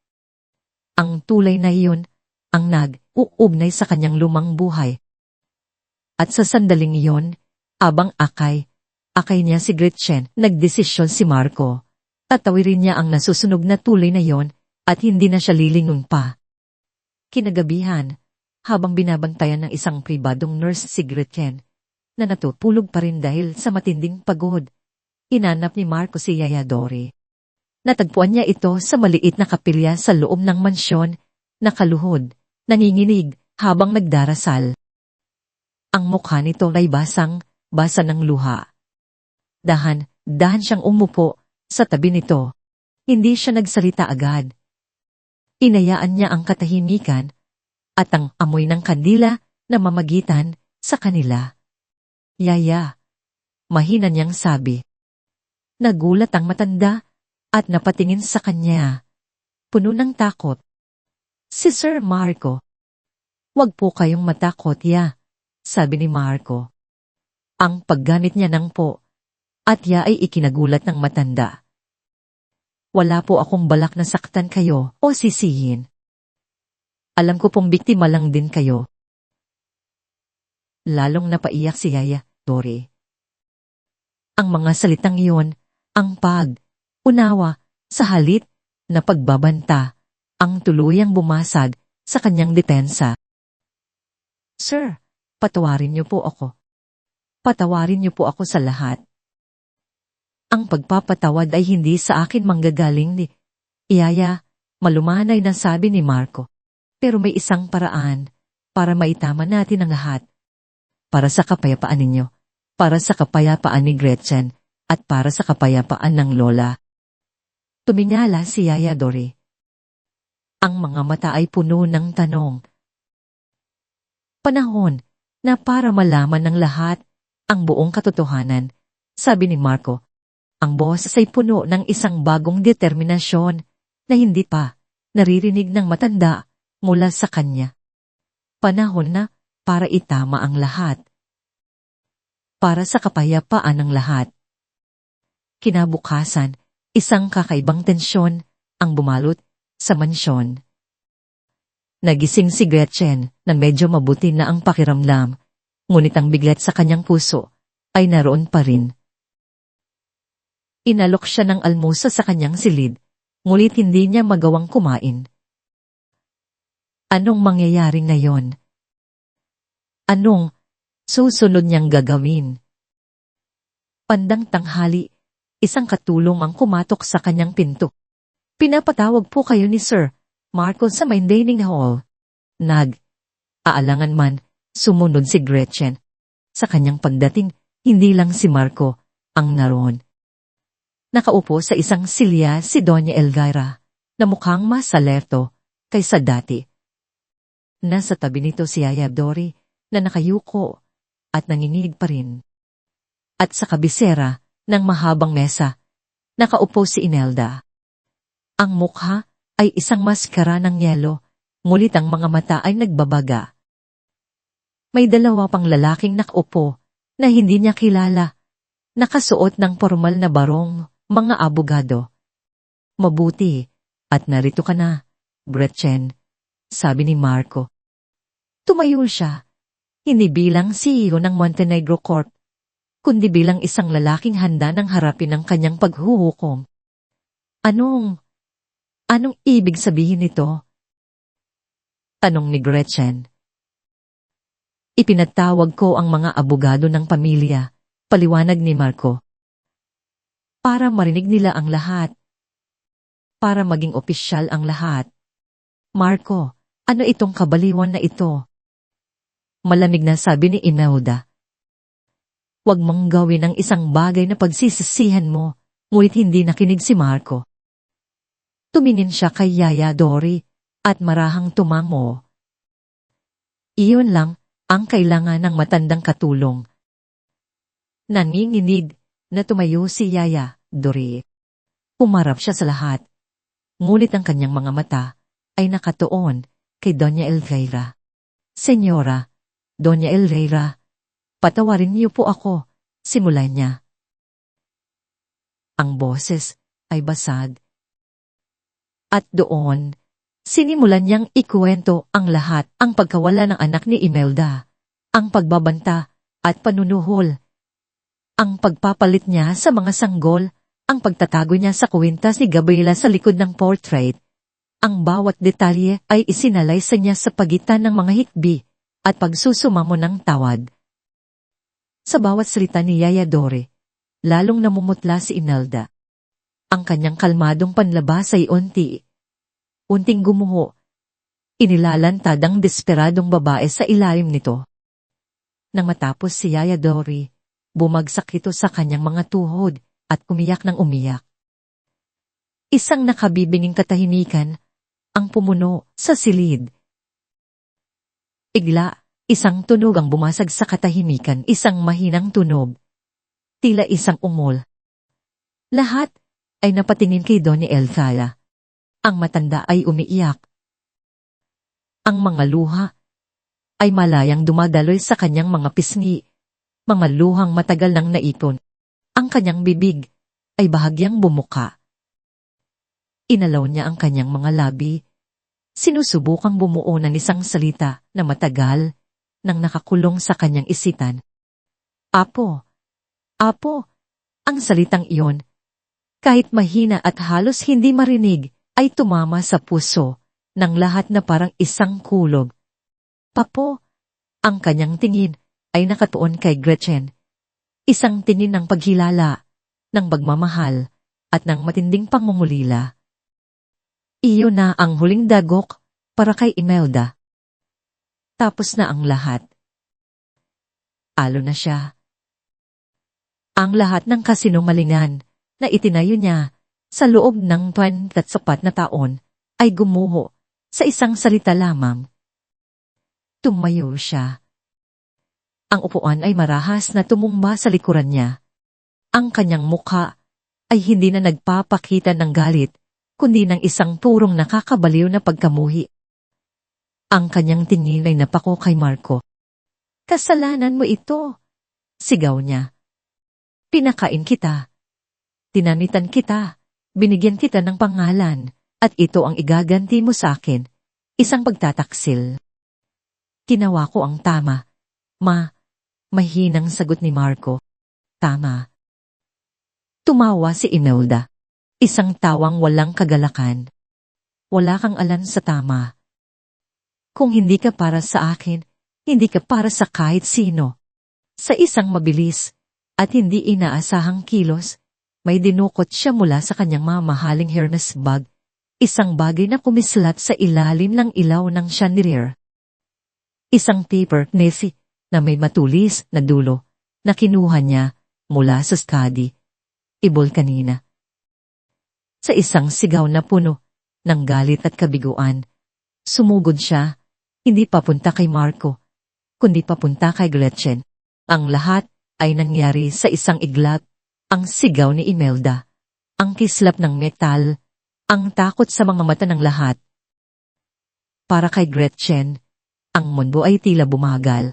Ang tulay na iyon ang nag-uugnay sa kanyang lumang buhay. At sa sandaling iyon, abang akay niya si Gretchen, nagdesisyon si Marco. Tatawirin niya ang nasusunog na tulay na iyon at hindi na siya lilingon pa. Kinagabihan, habang binabantayan ng isang pribadong nurse si Gretchen, na natutulog pa rin dahil sa matinding pagod, hinanap ni Marco si Yaya Dori. Natagpuan niya ito sa maliit na kapilya sa loob ng mansyon, nakaluhod, nanginginig habang nagdarasal. Ang mukha nito ay basa ng luha. Dahan siyang umupo sa tabi nito. Hindi siya nagsalita agad. Inayaan niya ang katahimikan at ang amoy ng kandila na mamagitan sa kanila. Yaya, mahina niyang sabi. Nagulat ang matanda at napatingin sa kanya. Puno ng takot. Si Sir Marco. Wag po kayong matakot, ya, sabi ni Marco. Ang paggamit niya ng po at ya ay ikinagulat ng matanda. Wala po akong balak na saktan kayo o sisihin. Alam ko pong biktima lang din kayo. Lalong napaiyak si Yaya Dori. Ang mga salitang iyon, ang pag-unawa sa halit na pagbabanta, ang tuluyang bumasag sa kanyang depensa. Sir, patawarin niyo po ako. Patawarin niyo po ako sa lahat. Ang pagpapatawad ay hindi sa akin manggagaling ni Yaya, malumanay na sabi ni Marco. Pero may isang paraan para maitama natin ang lahat. Para sa kapayapaan ninyo, para sa kapayapaan ni Gretchen, at para sa kapayapaan ng lola. Tumingala si Yaya Dori. Ang mga mata ay puno ng tanong. Panahon na para malaman ng lahat ang buong katotohanan, sabi ni Marco. Ang boses ay puno ng isang bagong determinasyon na hindi pa naririnig ng matanda mula sa kanya. Panahon na para itama ang lahat. Para sa kapayapaan ng lahat. Kinabukasan, isang kakaibang tensyon ang bumalot sa mansyon. Nagising si Gretchen na medyo mabuti na ang pakiramdam, ngunit ang biglat sa kanyang puso ay naroon pa rin. Inalok siya ng almusa sa kanyang silid, ngunit hindi niya magawang kumain. Anong mangyayari ngayon? Anong susunod niyang gagawin. Bandang tanghali, isang katulong ang kumatok sa kanyang pinto. Pinapatawag po kayo ni Sir Marco sa main dining hall. Aalangan man, sumunod si Gretchen. Sa kanyang pagdating, hindi lang si Marco ang naroon. Nakaupo sa isang silya si Doña Elvira, na mukhang mas alerto kaysa dati. Nasa tabi nito si Yaya Dory, na nakayuko at nanginginig pa rin. At sa kabisera ng mahabang mesa, nakaupo si Imelda. Ang mukha ay isang maskara ng yelo, ngunit ang mga mata ay nagbabaga. May dalawa pang lalaking nakaupo na hindi niya kilala, nakasuot ng formal na barong, mga abogado. Mabuti, at narito ka na, Gretchen, sabi ni Marco. Tumayo siya, hindi bilang CEO ng Montenegro Corp, kundi bilang isang lalaking handa ng harapin ang kanyang paghuhukom. Anong ibig sabihin nito? Tanong ni Gretchen. Ipinatawag ko ang mga abogado ng pamilya, paliwanag ni Marco. Para marinig nila ang lahat. Para maging opisyal ang lahat. Marco, ano itong kabaliwan na ito? Malamig na sabi ni Imelda. Huwag mong gawin ang isang bagay na pagsisisihan mo, ngunit hindi nakinig si Marco. Tumingin siya kay Yaya Dory, at marahang tumango. Iyon lang ang kailangan ng matandang katulong. Nanginginig na tumayo si Yaya Dory. Pumarap siya sa lahat, ngunit ang kanyang mga mata ay nakatuon kay Doña Elvira. Senyora, Doña Elvira, patawarin niyo po ako, simulan niya. Ang boses ay basag. At doon, sinimulan niyang ikuwento ang lahat, ang pagkawala ng anak ni Imelda, ang pagbabanta at panunuhol, ang pagpapalit niya sa mga sanggol, ang pagtatago niya sa kwintas ni Gabriela sa likod ng portrait. Ang bawat detalye ay isinalay sa niya sa pagitan ng mga hikbi at pagsusumamo ng tawad. Sa bawat salita ni Yaya Dory, lalong namumutla si Imelda. Ang kanyang kalmadong panlabas ay unting gumuho. Inilalantad ang desperadong babae sa ilalim nito. Nang matapos si Yaya Dory, bumagsak ito sa kanyang mga tuhod at umiyak ng umiyak. Isang nakabibinging katahimikan ang pumuno sa silid. Bigla, isang tunog ang bumasag sa katahimikan, isang mahinang tunog. Tila isang ungol. Lahat ay napatingin kay Doña Elvira. Ang matanda ay umiiyak. Ang mga luha ay malayang dumadaloy sa kanyang mga pisngi, mga luhang matagal nang naipon. Ang kanyang bibig ay bahagyang bumuka. Inalaw niya ang kanyang mga labi. Sinusubukang bumuo ng isang salita na matagal nang nakakulong sa kanyang isipan. Apo, ang salitang iyon, kahit mahina at halos hindi marinig, ay tumama sa puso ng lahat na parang isang kulog. Papo, ang kanyang tingin ay nakatuon kay Gretchen. Isang tingin ng paghilala, ng pagmamahal, at ng matinding pangungulila. Iyon na ang huling dagok para kay Imelda. Tapos na ang lahat. Alo na siya. Ang lahat ng kasinungalingan na itinayo niya sa loob ng 24 na taon ay gumuho sa isang salita lamang. Tumayo siya. Ang upuan ay marahas na tumumba sa likuran niya. Ang kanyang mukha ay hindi na nagpapakita ng galit, kundi ng isang turong nakakabaliw na pagkamuhi. Ang kanyang tingin ay napako kay Marco. Kasalanan mo ito, sigaw niya. Pinakain kita. Tinanitan kita. Binigyan kita ng pangalan. At ito ang igaganti mo sa akin. Isang pagtataksil. Ginawa ko ang tama. Mahinang sagot ni Marco. Tama. Tumawa si Imelda. Isang tawang walang kagalakan. Wala kang alam sa tama. Kung hindi ka para sa akin, hindi ka para sa kahit sino. Sa isang mabilis at hindi inaasahang kilos, may dinukot siya mula sa kanyang mamahaling harness bag, isang bagay na kumislat sa ilalim ng ilaw ng chandelier. Isang taper nesi na may matulis na dulo na kinuha niya mula sa skadi, ibol kanina. Sa isang sigaw na puno ng galit at kabiguan, sumugod siya, hindi papunta kay Marco, kundi papunta kay Gretchen. Ang lahat ay nangyari sa isang iglap, ang sigaw ni Imelda, ang kislap ng metal, ang takot sa mga mata ng lahat. Para kay Gretchen, ang mundo ay tila bumagal.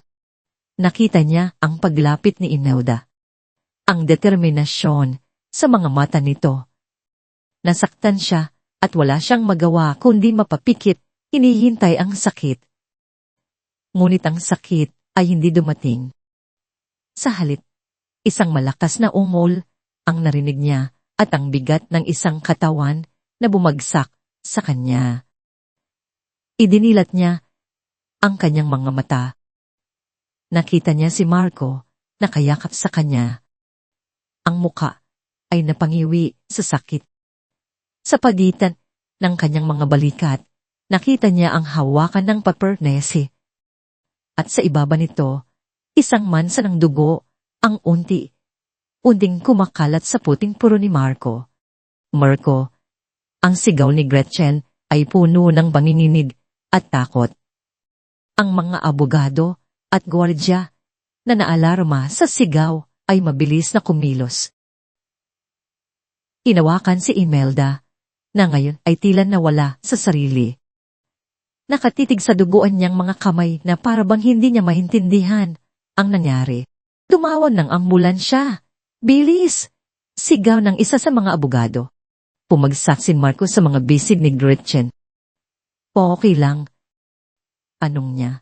Nakita niya ang paglapit ni Imelda. Ang determinasyon sa mga mata nito. Nasaktan siya at wala siyang magawa kundi mapapikit, hinihintay ang sakit. Ngunit ang sakit ay hindi dumating. Sa halip, isang malakas na ungol ang narinig niya at ang bigat ng isang katawan na bumagsak sa kanya. Idinilat niya ang kanyang mga mata. Nakita niya si Marco na kayakap sa kanya. Ang muka ay napangiwi sa sakit. Sa pagitan ng kanyang mga balikat, nakita niya ang hawakan ng papernesi. At sa ibaba nito, isang mansa ng dugo, ang unting kumakalat sa puting puro ni Marco. Marco, ang sigaw ni Gretchen ay puno ng panginginig at takot. Ang mga abogado at gwardya na naalarma sa sigaw ay mabilis na kumilos. Hinawakan si Imelda, na ngayon ay tila nawala sa sarili. Nakatitig sa duguan niyang mga kamay na parabang hindi niya maintindihan ang nangyari. Tumawag ng ambulansya. Bilis! Sigaw ng isa sa mga abogado. Pumagsak si Marco sa mga bisig ni Gretchen. Okay lang. Anong niya?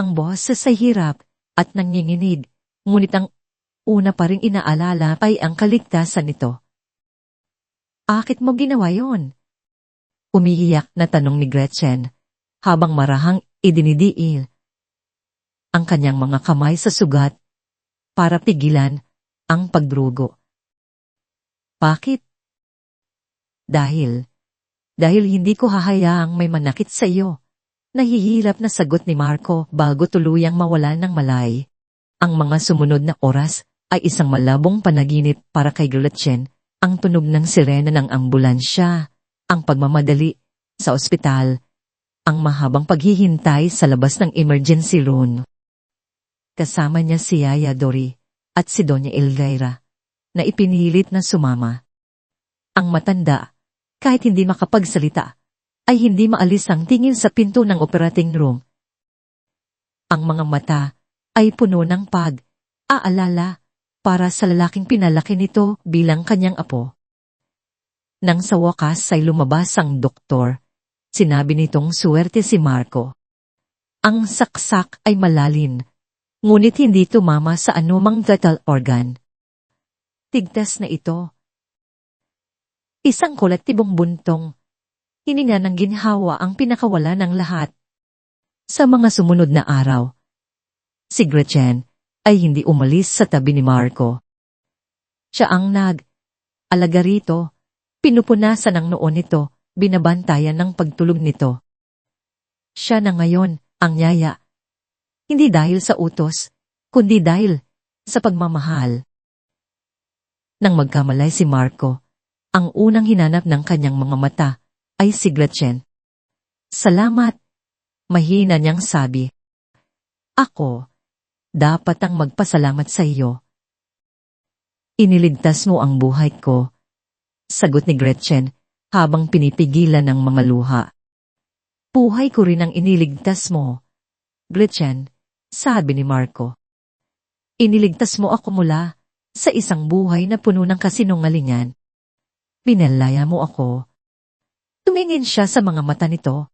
Ang boses ay hirap at nanginginig, ngunit ang una pa ring inaalala ay ang kaligtasan nito. Akit mo ginawa yon? Umiiyak na tanong ni Gretchen, habang marahang idinidiil ang kanyang mga kamay sa sugat para pigilan ang pagdurugo. Bakit? Dahil hindi ko hahayaang may manakit sa iyo. Nahihirap na sagot ni Marco bago tuluyang mawalan ng malay. Ang mga sumunod na oras ay isang malabong panaginip para kay Gretchen, ang tunog ng sirena ng ambulansya, ang pagmamadali sa ospital, ang mahabang paghihintay sa labas ng emergency room. Kasama niya si Yaya Dori at si Doña Elvira, na ipinilit na sumama. Ang matanda, kahit hindi makapagsalita, ay hindi maalis ang tingin sa pinto ng operating room. Ang mga mata ay puno ng pag-aalala para sa lalaking pinalaki nito bilang kanyang apo. Nang sa wakas ay lumabas ang doktor, sinabi nitong suwerte si Marco. Ang saksak ay malalim, ngunit hindi tumama sa anumang vital organ. Tigtas na ito. Isang kolektibong buntong, hininga ng ginhawa ang pinakawala ng lahat. Sa mga sumunod na araw, si Gretchen ay hindi umalis sa tabi ni Marco. Siya ang nag-alaga rito, pinupunasan ang noon nito, binabantayan ng pagtulog nito. Siya na ngayon ang yaya. Hindi dahil sa utos, kundi dahil sa pagmamahal. Nang magkamalay si Marco, ang unang hinanap ng kanyang mga mata ay si Gretchen. Salamat, mahina niyang sabi. Ako, dapat ang magpasalamat sa iyo. Iniligtas mo ang buhay ko, sagot ni Gretchen habang pinipigilan ng mga luha. Buhay ko rin ang iniligtas mo, Gretchen, sabi ni Marco. Iniligtas mo ako mula sa isang buhay na puno ng kasinungalingan. Pinalaya mo ako. Tumingin siya sa mga mata nito.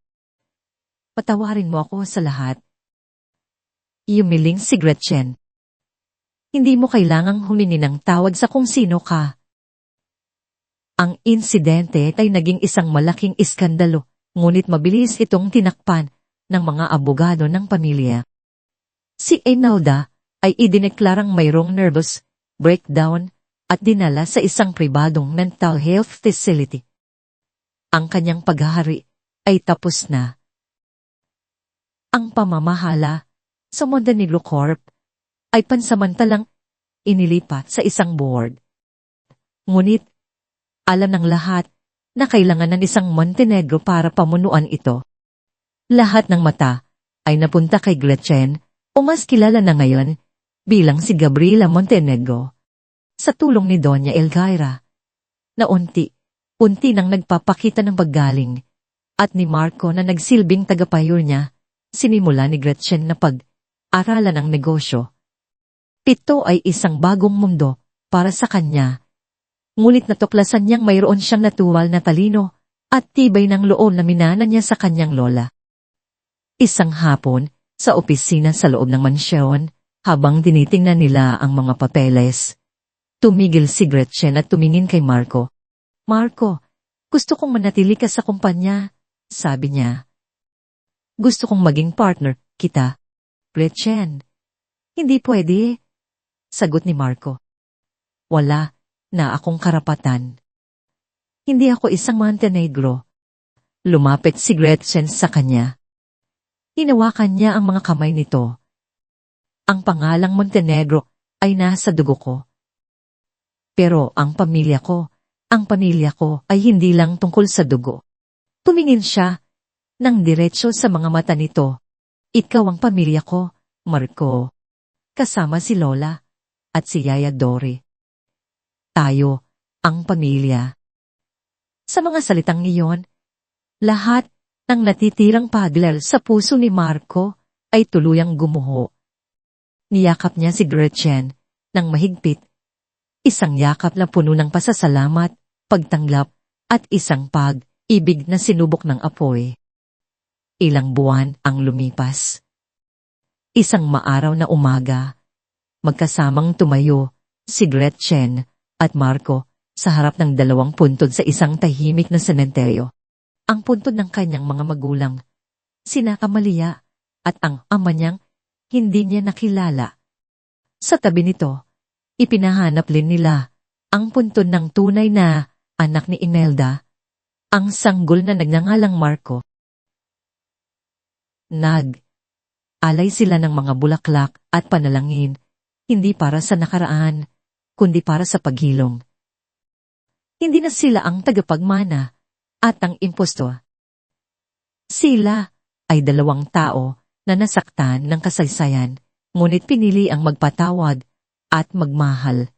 Patawarin mo ako sa lahat. Yumiling si Gretchen. Hindi mo kailangang humingi ng tawad sa kung sino ka. Ang insidente ay naging isang malaking iskandalo, ngunit mabilis itong tinakpan ng mga abogado ng pamilya. Si Imelda ay idineklarang mayroong nervous breakdown at dinala sa isang pribadong mental health facility. Ang kanyang paghahari ay tapos na. Ang pamamahala sa Montenegro Corp ay pansamantalang inilipat sa isang board. Ngunit, alam ng lahat na kailangan ng isang Montenegro para pamunuan ito. Lahat ng mata ay napunta kay Gretchen o mas kilala na ngayon bilang si Gabriela Montenegro. Sa tulong ni Doña Elvira, na unti nang nagpapakita ng paggaling, at ni Marco na nagsilbing tagapayo niya, sinimula ni Gretchen na pag-aralan ang negosyo. Ito ay isang bagong mundo para sa kanya. Ngunit natuklasan niyang mayroon siyang natuwal na talino at tibay ng loob na minana niya sa kanyang lola. Isang hapon, sa opisina sa loob ng mansyon, habang tinitingnan nila ang mga papeles, tumigil si Gretchen at tumingin kay Marco. Marco, gusto kong manatili ka sa kumpanya, sabi niya. Gusto kong maging partner kita. Gretchen, hindi pwede, sagot ni Marco. Wala na akong karapatan. Hindi ako isang Montenegro. Lumapit si Gretchen sa kanya. Hinawakan niya ang mga kamay nito. Ang pangalang Montenegro ay nasa dugo ko. Pero ang pamilya ko ay hindi lang tungkol sa dugo. Tumingin siya ng diretso sa mga mata nito. Ikaw ang pamilya ko, Marco. Kasama si Lola at si Yaya Dori. Tayo ang pamilya. Sa mga salitang iyon, lahat ng natitirang pagler sa puso ni Marco ay tuluyang gumuho. Niyakap niya si Gretchen ng mahigpit. Isang yakap na puno ng pasasalamat, pagtanggap, at isang pag-ibig na sinubok ng apoy. Ilang buwan ang lumipas. Isang maaraw na umaga, magkasamang tumayo si Gretchen at Marco sa harap ng dalawang puntod sa isang tahimik na sementeryo. Ang puntod ng kanyang mga magulang, sina Amalia, at ang ama niyang hindi niya nakilala. Sa tabi nito, ipinahanap din nila ang puntod ng tunay na anak ni Imelda, ang sanggol na nagngangalang Marco. Alay sila ng mga bulaklak at panalangin, hindi para sa nakaraan, kundi para sa paghilom. Hindi na sila ang tagapagmana at ang impostor. Sila ay dalawang tao na nasaktan ng kasaysayan, ngunit pinili ang magpatawad at magmahal.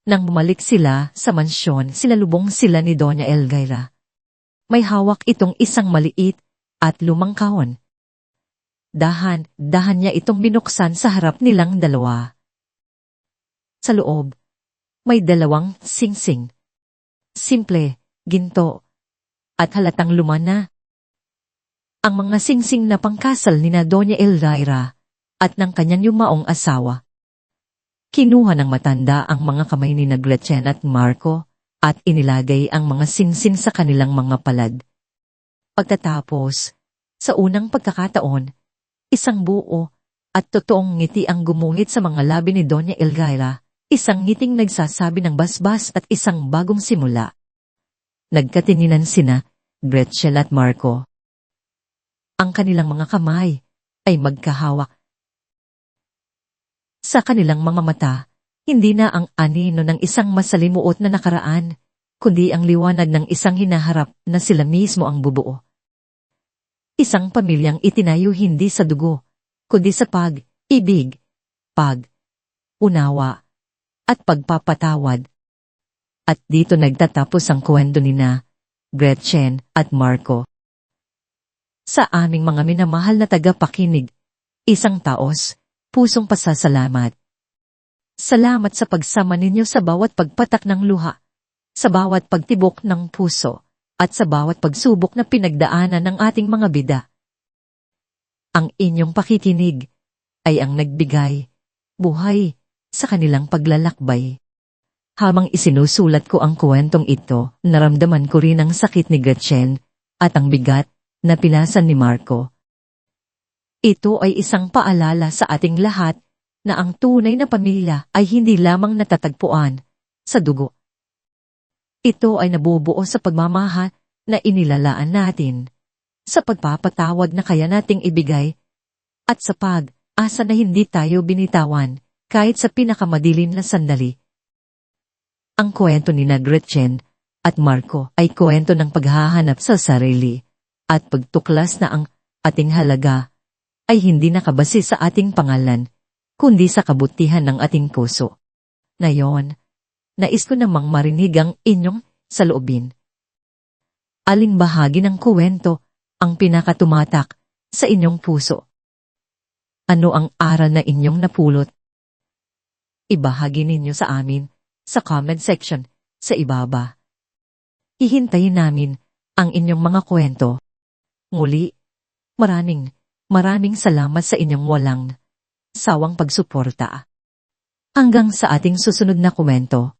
Nang bumalik sila sa mansyon, sinalubong sila ni Doña Elvira. May hawak itong isang maliit at lumang kahon. Dahan niya itong binuksan sa harap nilang dalawa. Sa loob, may dalawang singsing. Simple, ginto, at halatang luma na. Ang mga singsing na pangkasal ni na Doña Elvira at ng kanyang yumaong asawa. Kinuha ng matanda ang mga kamay ni na Gretchen at Marco at inilagay ang mga singsing sa kanilang mga palad. Pagtatapos, sa unang pagkakataon, isang buo at totoong ngiti ang gumuhit sa mga labi ni Doña Elvira, isang ngiting nagsasabi ng basbas at isang bagong simula. Nagkatinginan sina Gretchen at Marco. Ang kanilang mga kamay ay magkahawak. Sa kanilang mga mata, hindi na ang anino ng isang masalimuot na nakaraan, kundi ang liwanag ng isang hinaharap na sila mismo ang bubuo. Isang pamilyang itinayo hindi sa dugo, kundi sa pag-ibig, pag-unawa, at pagpapatawad. At dito nagtatapos ang kwento ni na Gretchen at Marco. Sa aming mga minamahal na tagapakinig, isang taos, pusong pasasalamat. Salamat sa pagsama ninyo sa bawat pagpatak ng luha, sa bawat pagtibok ng puso, at sa bawat pagsubok na pinagdaanan ng ating mga bida. Ang inyong pakikinig ay ang nagbigay buhay sa kanilang paglalakbay. Habang isinusulat ko ang kwentong ito, naramdaman ko rin ang sakit ni Gretchen at ang bigat na pinasan ni Marco. Ito ay isang paalala sa ating lahat na ang tunay na pamilya ay hindi lamang natatagpuan sa dugo. Ito ay nabubuo sa pagmamahal na inilalaan natin, sa pagpapatawad na kaya nating ibigay, at sa pag-asa na hindi tayo binitawan kahit sa pinakamadilim na sandali. Ang kwento ni Gretchen at Marco ay kwento ng paghahanap sa sarili at pagtuklas na ang ating halaga ay hindi nakabase sa ating pangalan, kundi sa kabutihan ng ating puso. Ngayon, nais ko namang marinig ang inyong saloobin. Aling bahagi ng kwento ang pinakatumatak sa inyong puso? Ano ang aral na inyong napulot? Ibahagi ninyo sa amin sa comment section sa ibaba. Hihintayin namin ang inyong mga kwento. Muli, maraming salamat sa inyong walang sawang pagsuporta. Hanggang sa ating susunod na kwento.